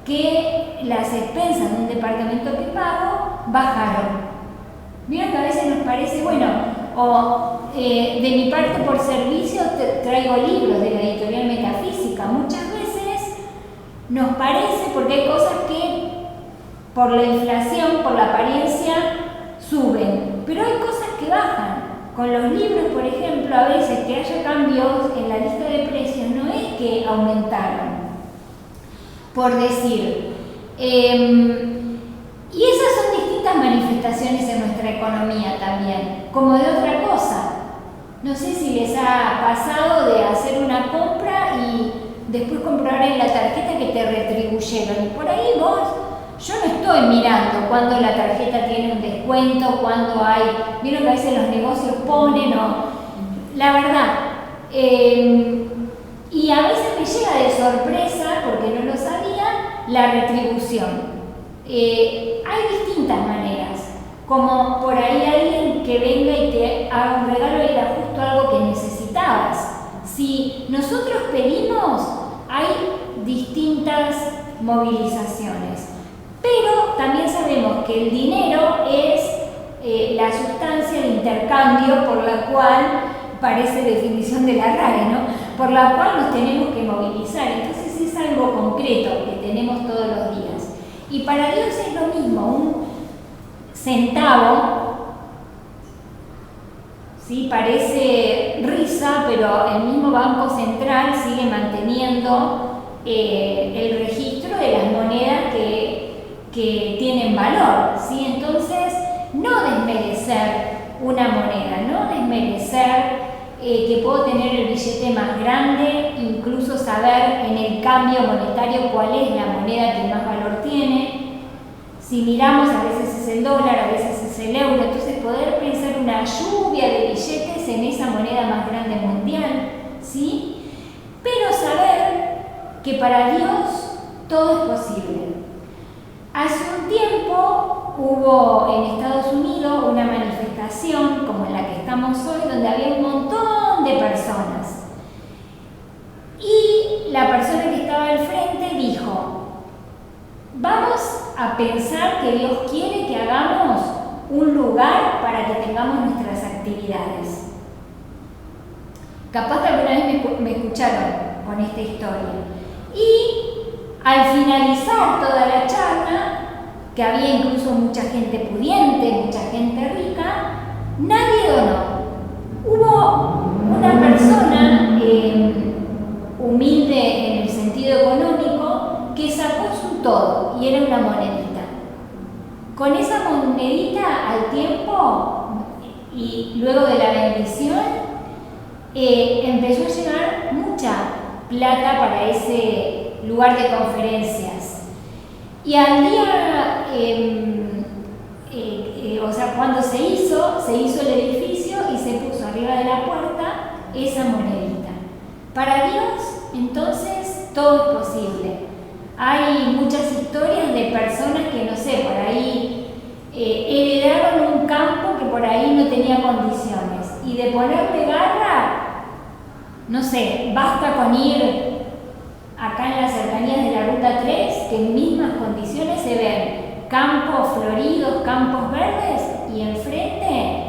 que las expensas de un departamento que pago bajaron. Vieron que a veces nos parece, bueno, o de mi parte por servicio traigo libros de la editorial Metafísica. Muchas veces nos parece, porque hay cosas que por la inflación, por la apariencia, suben, pero hay cosas que bajan. Con los libros, por ejemplo, a veces que haya cambios en la lista de precios, no es que aumentaron, por decir. Y esas son distintas manifestaciones en nuestra economía también, como de otra cosa. No sé si les ha pasado de hacer una compra y después comprobar en la tarjeta que te retribuyeron. Y por ahí vos yo no estoy mirando cuando la tarjeta tiene un descuento, cuando hay, vieron que a veces los negocios ponen, la verdad, y a veces me llega de sorpresa, porque no lo sabía, la retribución. Hay distintas maneras, como por ahí alguien que venga y te haga un regalo y era justo algo que necesitabas. Si nosotros pedimos, hay distintas movilizaciones, pero también sabemos que el dinero es la sustancia de intercambio por la cual, parece definición de la RAE, ¿no? Por la cual nos tenemos que movilizar. Entonces es algo concreto que tenemos todos los días. Y para Dios es lo mismo, un centavo, ¿sí? Parece risa, pero el mismo Banco Central sigue manteniendo el registro de las monedas que tienen valor, ¿sí? Entonces, no desmerecer una moneda, no desmerecer que puedo tener el billete más grande, incluso saber en el cambio monetario cuál es la moneda que más valor tiene. Si miramos, a veces es el dólar, a veces es el euro, entonces poder pensar una lluvia de billetes en esa moneda más grande mundial, ¿sí? Pero saber que para Dios todo es posible. Hace un tiempo hubo en Estados Unidos una manifestación como en la que estamos hoy, donde había un montón de personas. Y la persona que estaba al frente dijo: vamos a pensar que Dios quiere que hagamos un lugar para que tengamos nuestras actividades. Capaz que alguna vez me escucharon con esta historia. Y al finalizar toda la charla, que había incluso mucha gente pudiente, mucha gente rica, nadie donó. Hubo una persona humilde en el sentido económico que sacó su todo y era una monedita. Con esa monedita al tiempo y luego de la bendición empezó a llegar mucha plata para ese lugar de conferencias. Y al día, o sea, cuando se hizo el edificio y se puso arriba de la puerta esa monedita. Para Dios, entonces, todo es posible. Hay muchas historias de personas que, no sé, por ahí heredaron un campo que por ahí no tenía condiciones. Y de ponerle garra, no sé, basta con ir acá en las cercanías de la Ruta 3, que en mismas condiciones se ven campos floridos, campos verdes y enfrente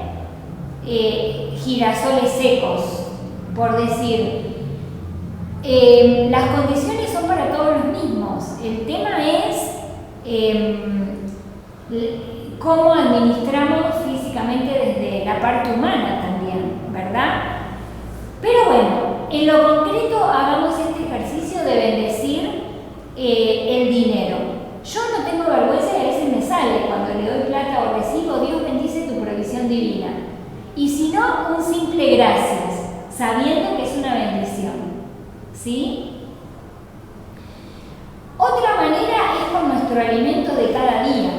girasoles secos, por decir. Las condiciones son para todos los mismos. El tema es cómo administramos físicamente desde la parte humana también, ¿verdad? Pero bueno, en lo concreto hagamos este ejercicio de bendecir el dinero. Yo no tengo vergüenza y a veces me sale cuando le doy plata o recibo: Dios bendice tu provisión divina. Y si no, un simple gracias, sabiendo que es una bendición, ¿sí? Otra manera es con nuestro alimento de cada día,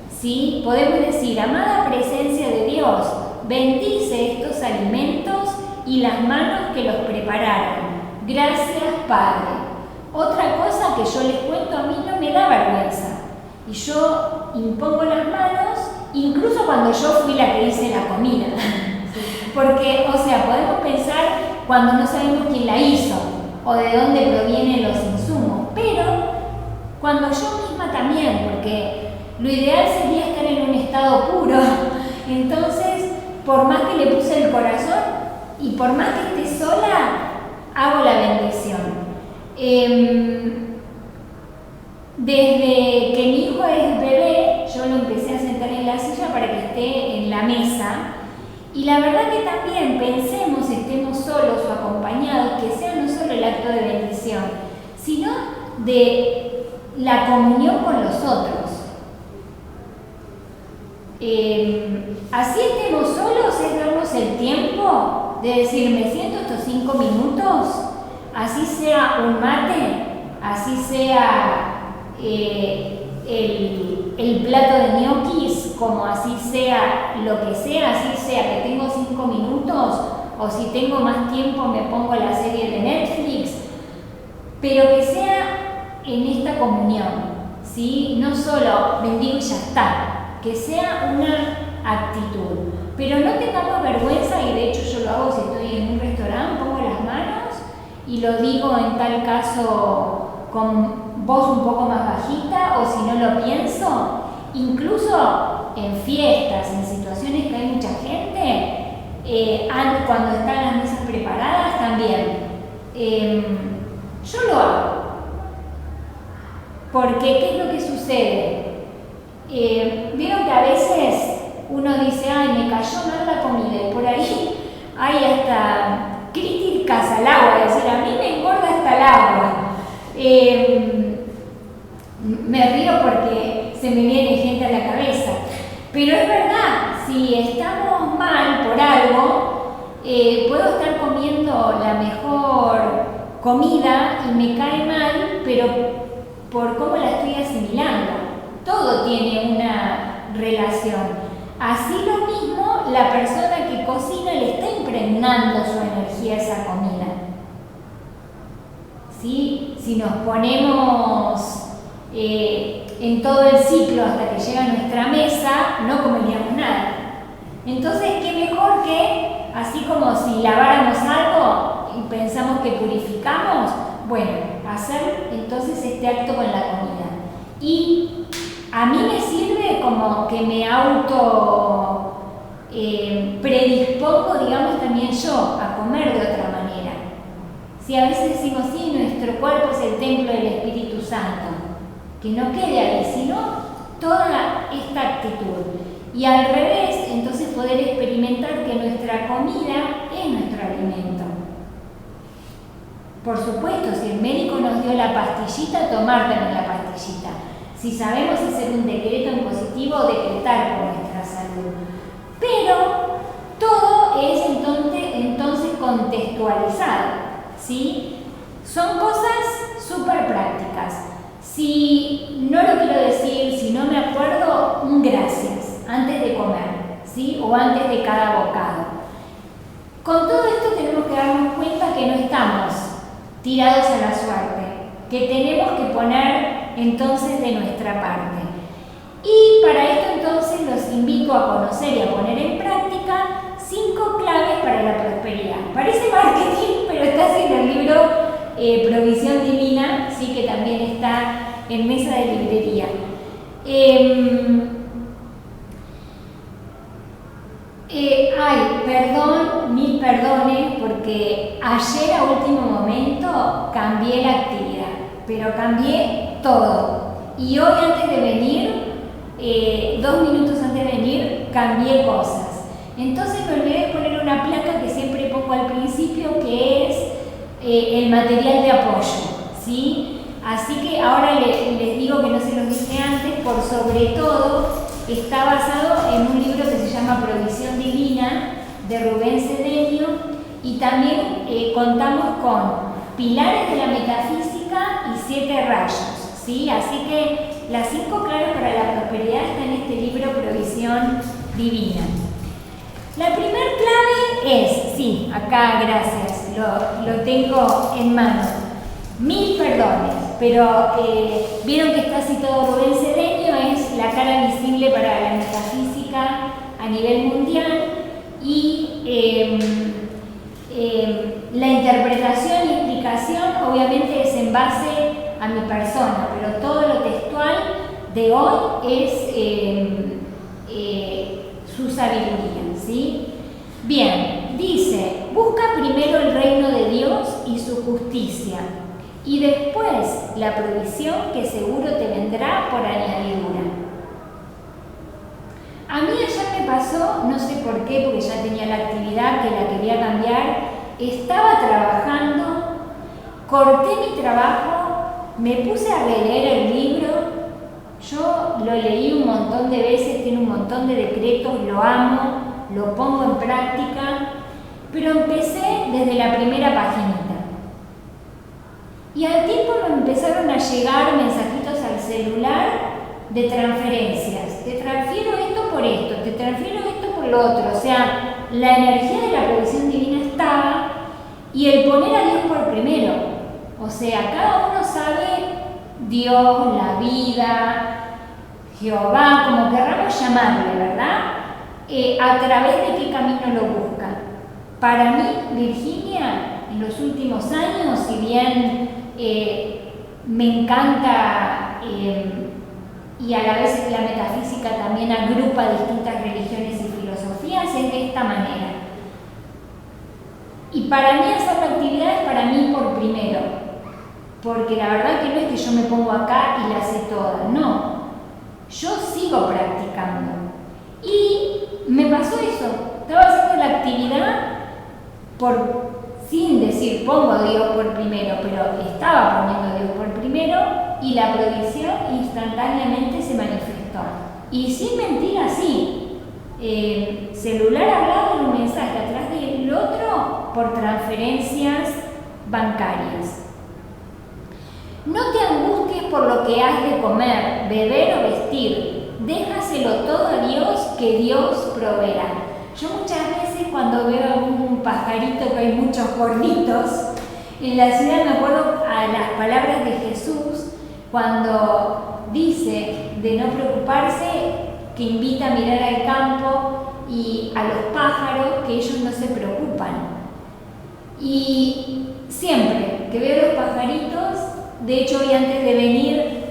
¿sí? Podemos decir: amada presencia de Dios, bendice estos alimentos y las manos que los prepararon. Gracias, Padre. Otra cosa que yo les cuento, a mí no me da vergüenza. Y yo impongo las manos, incluso cuando yo fui la que hice la comida. Porque, o sea, podemos pensar cuando no sabemos quién la hizo o de dónde provienen los insumos. Pero cuando yo misma también, porque lo ideal sería estar en un estado puro. Entonces, por más que le puse el corazón, y por más que esté sola, hago la bendición. Desde que mi hijo es bebé, yo lo empecé a sentar en la silla para que esté en la mesa. Y la verdad que también pensemos, estemos solos o acompañados, que sea no solo el acto de bendición, sino de la comunión con los otros. Así estemos solos, es darnos el tiempo de decir: me siento estos 5 minutos, así sea un mate, así sea el plato de ñoquis, como así sea lo que sea, así sea que tengo 5 minutos, o si tengo más tiempo me pongo la serie de Netflix, pero que sea en esta comunión, ¿sí? No solo bendigo y ya está, que sea una actitud. Pero no tengamos vergüenza, y de hecho yo lo hago si estoy en un restaurante, pongo las manos y lo digo en tal caso con voz un poco más bajita, o si no lo pienso, incluso en fiestas, en situaciones que hay mucha gente, cuando están las mesas preparadas también. Yo lo hago. Porque, ¿qué es lo que sucede? Vieron que a veces uno dice, ay, me cayó mal la comida, y por ahí hay hasta críticas al agua, es decir, a mí me engorda hasta el agua. Me río porque se me viene gente a la cabeza, pero es verdad, si estamos mal por algo, puedo estar comiendo la mejor comida y me cae mal, pero por cómo la estoy asimilando. Todo tiene una relación. Así lo mismo, la persona que cocina le está impregnando su energía a esa comida. ¿Sí? Si nos ponemos en todo el ciclo hasta que llega a nuestra mesa, no comeríamos nada. Entonces, ¿qué mejor que, así como si laváramos algo y pensamos que purificamos? Bueno, hacer entonces este acto con la comida. Y a mí me sirve como que me auto predispongo, digamos, también yo a comer de otra manera. Si a veces decimos, sí, nuestro cuerpo es el templo del Espíritu Santo, que no quede ahí, sino toda esta actitud. Y al revés, entonces poder experimentar que nuestra comida es nuestro alimento. Por supuesto, si el médico nos dio la pastillita, tomar también la pastillita. Si sabemos hacer un decreto en positivo, decretar por nuestra salud. Pero todo es entonces contextualizado, ¿sí? Son cosas súper prácticas. Si no lo quiero decir, si no me acuerdo, un gracias antes de comer, ¿sí? O antes de cada bocado. Con todo esto tenemos que darnos cuenta que no estamos tirados a la suerte, que tenemos que poner entonces de nuestra parte. Y para esto entonces los invito a conocer y a poner en práctica 5 claves para la prosperidad. Parece marketing, pero está así en el libro Provisión Divina, sí, que también está en mesa de librería. Mil perdones, porque ayer a último momento cambié la actividad, pero cambié todo. Y hoy antes de venir, 2 minutos antes de venir, cambié cosas. Entonces me olvidé de poner una placa que siempre pongo al principio, que es el material de apoyo, ¿sí? Así que ahora les digo que no se los dije antes, por sobre todo está basado en un libro que se llama Provisión Divina, de Rubén Cedeño, y también contamos con pilares de la metafísica y 7 rayos, ¿sí? Así que las 5 claves para la prosperidad están en este libro Provisión Divina. La primera clave es, sí, acá gracias, lo tengo en mano, 1000 perdones, pero vieron que está citado Rubén Cedeño, es la cara visible para la metafísica a nivel mundial, y la interpretación y explicación obviamente es en base a mi persona, pero todo lo textual de hoy es su sabiduría, ¿sí? Bien, dice, busca primero el reino de Dios y su justicia, y después la provisión que seguro te vendrá por añadidura. A mí ayer me pasó, no sé por qué, porque ya tenía la actividad que la quería cambiar, estaba trabajando, corté mi trabajo, me puse a releer el libro, yo lo leí un montón de veces, tiene un montón de decretos, lo amo, lo pongo en práctica, pero empecé desde la primera paginita. Y al tiempo me empezaron a llegar mensajitos al celular de transferencias. Te transfiero esto por esto, te transfiero esto por lo otro. O sea, la energía de la provisión divina estaba y el poner a Dios por primero. O sea, cada uno sabe Dios, la vida, Jehová, como querramos llamarle, ¿verdad? A través de qué camino lo busca. Para mí, Virginia, en los últimos años, si bien me encanta y a la vez la metafísica también agrupa distintas religiones y filosofías, es de esta manera. Y para mí hacer la actividad es para mí por primero, porque la verdad que no es que yo me pongo acá y la sé toda, no. Yo sigo practicando. Y me pasó eso, estaba haciendo la actividad sin decir pongo a Dios por primero, pero estaba poniendo a Dios por primero y la provisión instantáneamente se manifestó. Y sin mentir así, celular hablado en un mensaje atrás del otro por transferencias bancarias. No te angusties por lo que has de comer, beber o vestir. Déjaselo todo a Dios, que Dios proveerá. Yo muchas veces cuando veo algún pajarito, que hay muchos gorditos, en la ciudad me acuerdo a las palabras de Jesús cuando dice de no preocuparse, que invita a mirar al campo y a los pájaros, que ellos no se preocupan. Y siempre que veo los pajaritos, de hecho hoy antes de venir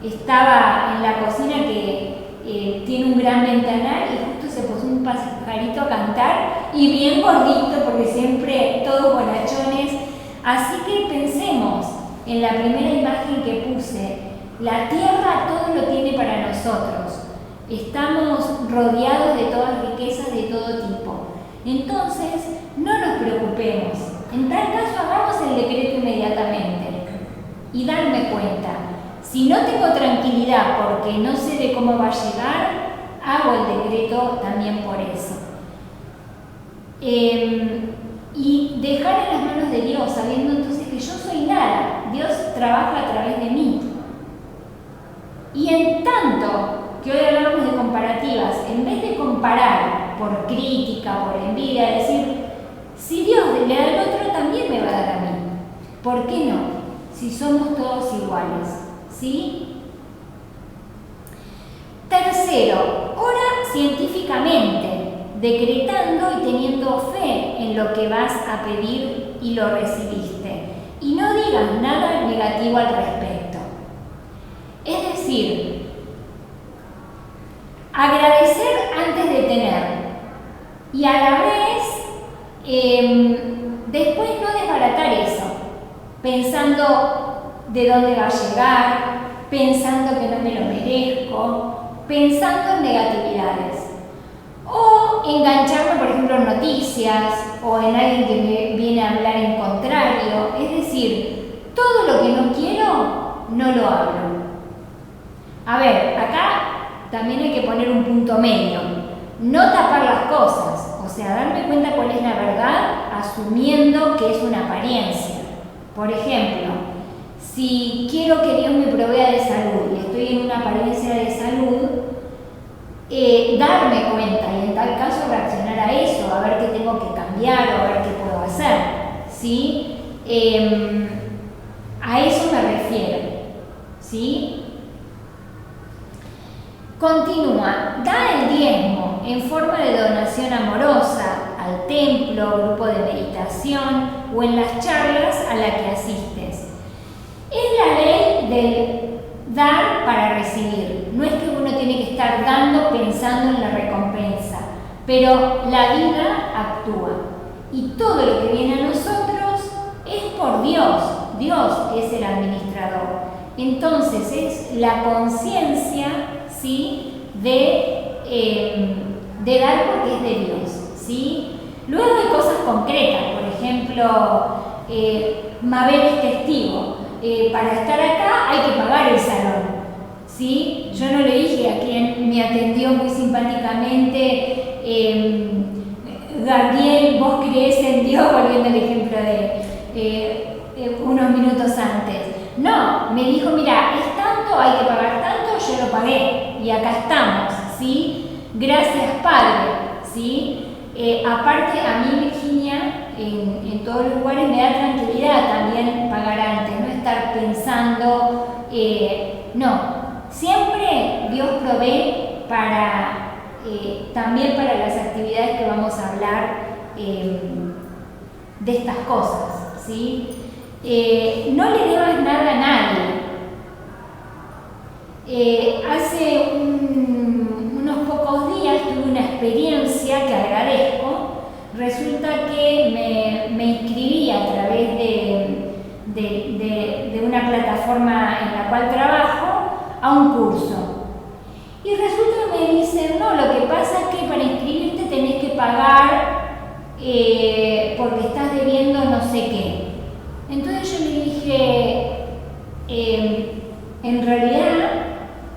estaba en la cocina que tiene un gran ventanal y justo se puso un pajarito a cantar y bien gordito porque siempre todos bonachones. Así que pensemos en la primera imagen que puse, la tierra todo lo tiene para nosotros, estamos rodeados de todas riquezas de todo tipo, entonces no nos preocupemos, en tal caso hagamos el decreto inmediatamente y darme cuenta. Si no tengo tranquilidad porque no sé de cómo va a llegar, hago el decreto también por eso. Y dejar en las manos de Dios, sabiendo entonces que yo soy nada, Dios trabaja a través de mí. Y en tanto que hoy hablamos de comparativas, en vez de comparar por crítica, por envidia, decir, si Dios le da al otro, también me va a dar a mí. ¿Por qué no? Si somos todos iguales. ¿Sí? Tercero, ora científicamente, decretando y teniendo fe en lo que vas a pedir y lo recibiste. Y no digas nada negativo al respecto. Es decir, agradecer antes de tener. Y a la vez, después no desbaratar eso, pensando de dónde va a llegar, pensando que no me lo merezco, pensando en negatividades. O engancharme, por ejemplo, en noticias o en alguien que me viene a hablar en contrario. Es decir, todo lo que no quiero, no lo hablo. A ver, acá también hay que poner un punto medio. No tapar las cosas, o sea, darme cuenta cuál es la verdad, asumiendo que es una apariencia. Por ejemplo, si quiero que Dios me provea de salud y estoy en una apariencia de salud, darme cuenta y en tal caso reaccionar a eso, a ver qué tengo que cambiar o a ver qué puedo hacer. ¿Sí? A eso me refiero. ¿Sí? Continúa, da el diezmo en forma de donación amorosa al templo, grupo de meditación o en las charlas a las que asistes. Es la ley del dar para recibir. No es que uno tiene que estar dando pensando en la recompensa, pero la vida actúa. Y todo lo que viene a nosotros es por Dios. Dios es el administrador. Entonces es la conciencia, ¿sí?, de dar porque es de Dios, ¿sí? Luego hay cosas concretas, por ejemplo, Mabel es testigo. Para estar acá hay que pagar el salón, ¿sí? Yo no le dije a quien me atendió muy simpáticamente, Gabriel, vos creés en Dios, volviendo al ejemplo de unos minutos antes. No, me dijo, mira, es tanto, hay que pagar tanto, yo lo pagué y acá estamos, ¿sí? Gracias, Padre, ¿sí? Aparte, a mí, Virginia, en todos los lugares me da tranquilidad también pagar antes, no estar pensando, no, siempre Dios provee para, también para las actividades que vamos a hablar de estas cosas, ¿sí? No le debas nada a nadie. Hace unos pocos días tuve una experiencia que agradezco. Resulta que me inscribí a través de una plataforma en la cual trabajo a un curso. Y resulta que me dicen, no, lo que pasa es que para inscribirte tenés que pagar porque estás debiendo no sé qué. Entonces yo le dije, en realidad,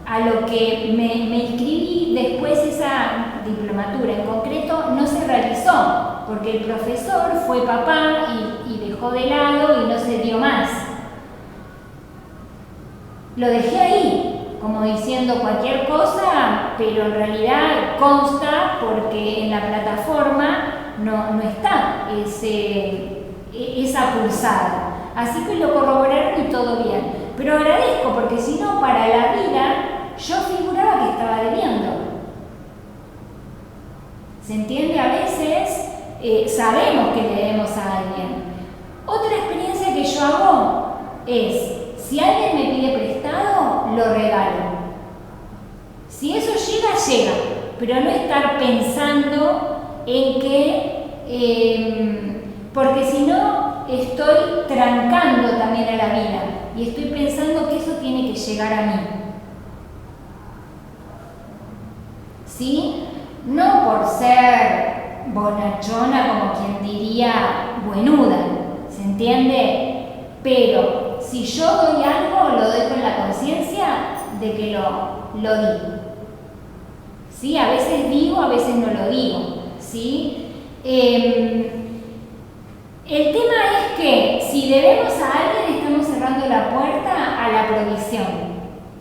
a lo que me inscribí después, esa diplomatura en concreto no se realizó, porque el profesor fue papá y dejó de lado y no se dio más. Lo dejé ahí, como diciendo cualquier cosa, pero en realidad consta porque en la plataforma no está esa pulsada. Así que lo corroboraron y todo bien. Pero agradezco porque si no, para la vida, yo figuraba que estaba debiendo. ¿Se entiende? A veces sabemos que le debemos a alguien. Otra experiencia que yo hago es, si alguien me pide prestado, lo regalo. Si eso llega, llega. Pero no estar pensando en que, porque si no, estoy trancando también a la vida y estoy pensando que eso tiene que llegar a mí. ¿Sí? No por ser bonachona, como quien diría buenuda, ¿se entiende? Pero si yo doy algo, lo doy con la conciencia de que lo di. ¿Sí? A veces digo, a veces no lo digo. ¿Sí? El tema es que si debemos a alguien estamos cerrando la puerta a la provisión.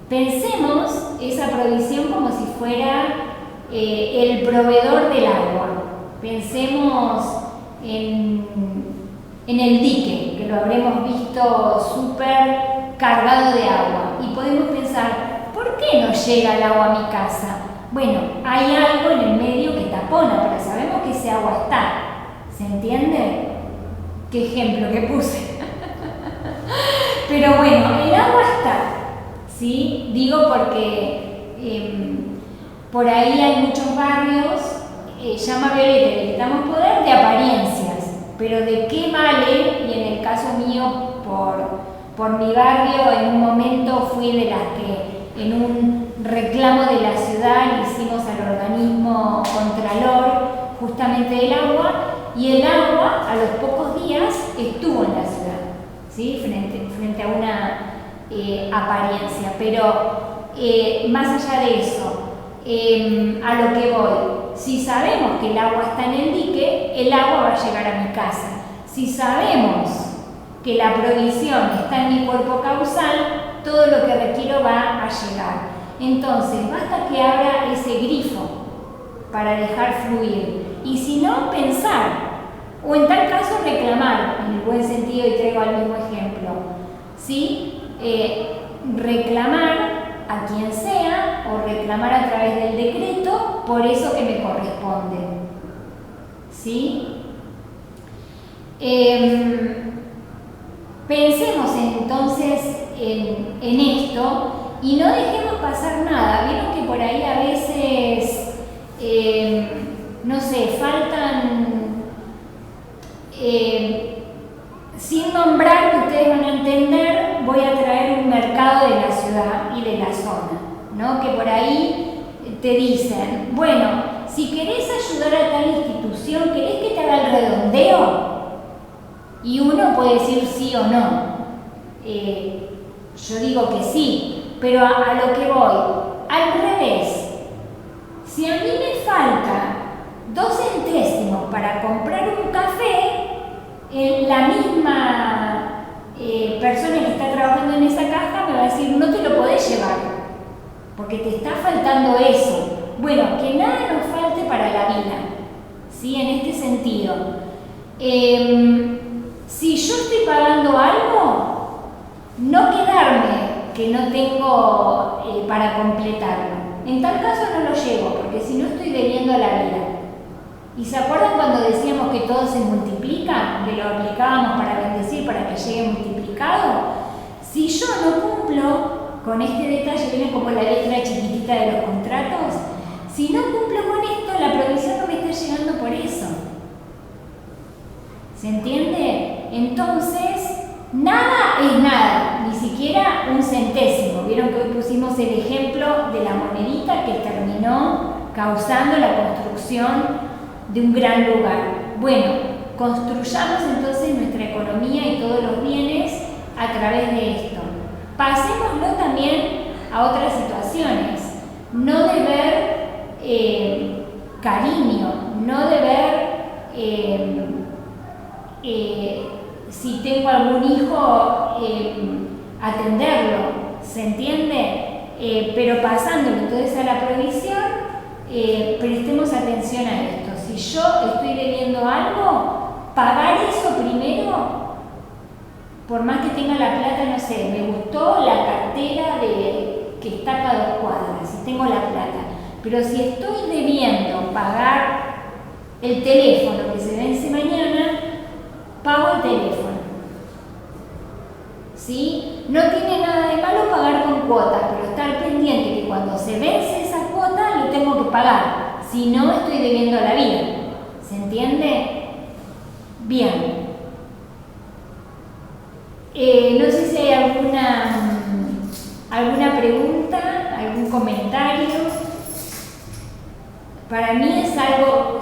Pensemos esa provisión como si fuera el proveedor del agua. Pensemos en el dique, que lo habremos visto súper cargado de agua. Y podemos pensar, ¿por qué no llega el agua a mi casa? Bueno, hay algo en el medio que tapona, pero sabemos que ese agua está. ¿Se entiende? Qué ejemplo que puse. Pero bueno, el agua está, ¿sí? Digo porque por ahí hay muchos barrios, llama Violeta, le quitamos poder, de apariencias, pero de qué vale, y en el caso mío, por mi barrio, en un momento fui de las que en un reclamo de la ciudad le hicimos al organismo contralor justamente del agua, y el agua a los pocos días estuvo en la ciudad, ¿sí? frente a una apariencia. Pero más allá de eso, a lo que voy, si sabemos que el agua está en el dique, el agua va a llegar a mi casa. Si sabemos que la provisión está en mi cuerpo causal, todo lo que requiero va a llegar. Entonces, basta que abra ese grifo para dejar fluir. Y si no, pensar, o en tal caso reclamar, en el buen sentido, y traigo el mismo ejemplo, ¿sí? Reclamar a quien sea, o reclamar a través del decreto, por eso que me corresponde, ¿sí? Pensemos entonces en esto y no dejemos pasar nada. Vieron que por ahí a veces, no sé, faltan, sin nombrar, que ustedes van a entender, voy a traer un mercado de la ciudad y de la zona, ¿no? Que por ahí te dicen, bueno, si querés ayudar a tal institución, ¿querés que te haga el redondeo? Y uno puede decir sí o no. Yo digo que sí, pero a lo que voy, al revés. Si a mí me falta 2 centésimos para comprar un café, la misma persona que está trabajando en esa caja me va a decir, no te lo podés llevar. porque te está faltando eso. Bueno, que nada nos falte para la vida, ¿sí? En este sentido. Si yo estoy pagando algo, no quedarme que no tengo para completarlo. En tal caso no lo llevo, porque si no estoy debiendo a la vida. ¿Y se acuerdan cuando decíamos que todo se multiplica? Que lo aplicábamos para bendecir, para que llegue multiplicado. Si yo no cumplo con este detalle, viene como la letra chiquitita de los contratos, si no cumplo con esto, la provisión no me está llegando por eso. ¿Se entiende? Entonces, nada es nada, ni siquiera un centésimo. Vieron que hoy pusimos el ejemplo de la monedita que terminó causando la construcción de un gran lugar. Bueno, construyamos entonces nuestra economía y todos los bienes a través de esto. Pasémoslo también a otras situaciones. No deber cariño, no deber si tengo algún hijo atenderlo, ¿se entiende? Pero pasándolo entonces a la provisión, prestemos atención a esto. Si yo estoy debiendo algo, pagar eso primero, por más que tenga la plata, no sé, me gustó la cartera que está para 2 cuadras, si tengo la plata, pero si estoy debiendo pagar el teléfono que se vence mañana, pago el teléfono. ¿Sí? No tiene nada de malo pagar con cuotas, pero estar pendiente que cuando se vence esa cuota lo tengo que pagar, si no estoy debiendo a la vida. ¿Se entiende? Bien. No sé si hay alguna pregunta, algún comentario. Para mí es algo,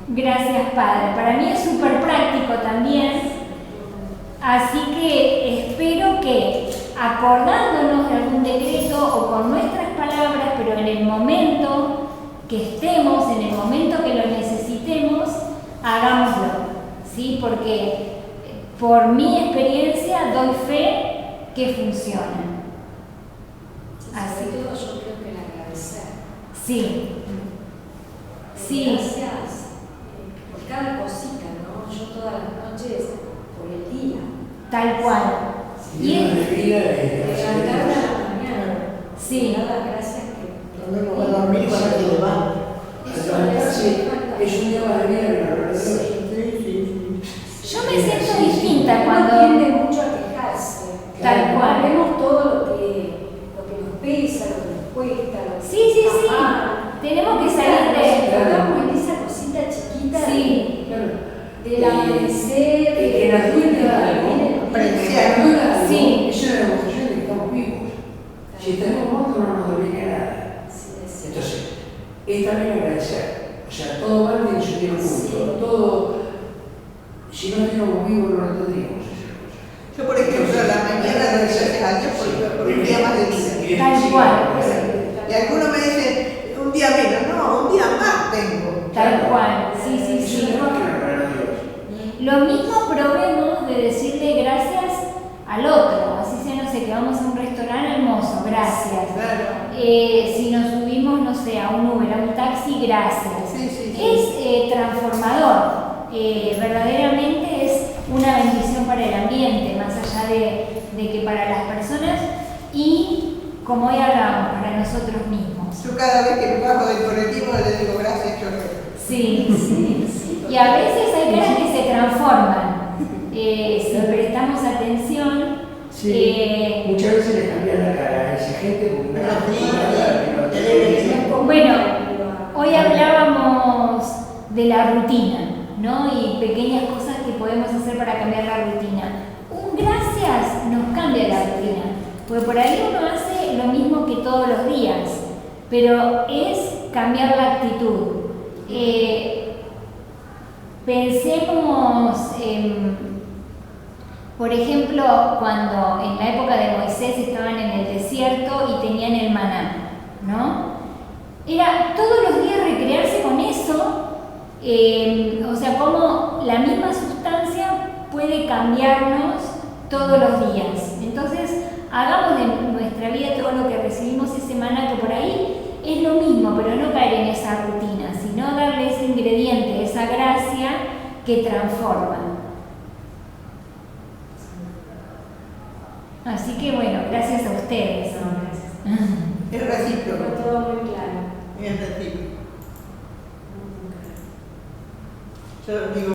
gracias Padre, para mí es súper práctico también, así que espero que acordándonos de algún decreto o con nuestras palabras, pero en el momento que estemos, en el momento que lo necesitemos, hagámoslo, ¿sí? Porque por mi experiencia doy fe que funciona. Así todo yo creo que el agradecer. Sí. Sí. Gracias por cada cosita, ¿no? Yo todas las noches por el día. Tal cual. Si Dios de vida, Levantarme a la mañana. Sí. Dar las gracias que Cuando uno va a dormir, para que lo va. levantarse es un día más de vida que la verdad. Yo me siento distinta uno cuando... tiende mucho a quejarse. Tal cual. Vemos todo lo que nos pesa, lo que nos cuesta, lo que Sí, sí, nos sí. está mal. Tenemos que salir de... Estamos en esa cosita chiquita Sí. del amanecer, Que nos duele algo, Apreciar. Sí. es una demostración de que estamos vivos. Si estamos muertos no nos dolería nada. Entonces, es también agradecer. O sea, todo mal tiene su tiempo justo. Todo, si no estuviéramos vivos no lo tendríamos esas cosas. Yo, por ejemplo, a la mañana doy gracias a Dios por un día más de vida. Tal cual. Y algunos me dicen, un día menos, no, un día más tengo. Tal cual. Sí, sí, Eso sí. es más que lo regaló Dios. Lo mismo probemos de decirle gracias al otro. Así sea, no sé, que vamos a un restaurante hermoso, gracias. Claro. Si nos subimos, no sé, a un Uber, a un taxi, gracias. Sí, sí, sí. Es transformador. Verdaderamente es una bendición para el ambiente, más allá de que para las personas y, como hoy hablábamos, para nosotros mismos. Yo cada vez que bajo del colectivo le digo gracias, yo Sí, sí. Y a veces hay caras que se transforman. Si prestamos atención, Sí, muchas veces les cambian la cara a esa gente porque bueno, hoy hablábamos de la rutina, ¿no? Y pequeñas cosas que podemos hacer para cambiar la rutina. Un gracias nos cambia la rutina, porque por ahí uno hace lo mismo que todos los días, pero es cambiar la actitud. Pensemos por ejemplo, cuando en la época de Moisés estaban en el desierto y tenían el maná, ¿no? Era todos los días recrearse con eso, o sea, cómo la misma sustancia puede cambiarnos todos los días. Entonces, hagamos de nuestra vida todo lo que recibimos ese maná, que por ahí es lo mismo, pero no caer en esa rutina, sino darle ese ingrediente, esa gracia que transforma. Así que bueno, gracias a ustedes. No, gracias. Es recíproco. Fue todo muy claro. Es recíproco. Muy claro. Yo digo,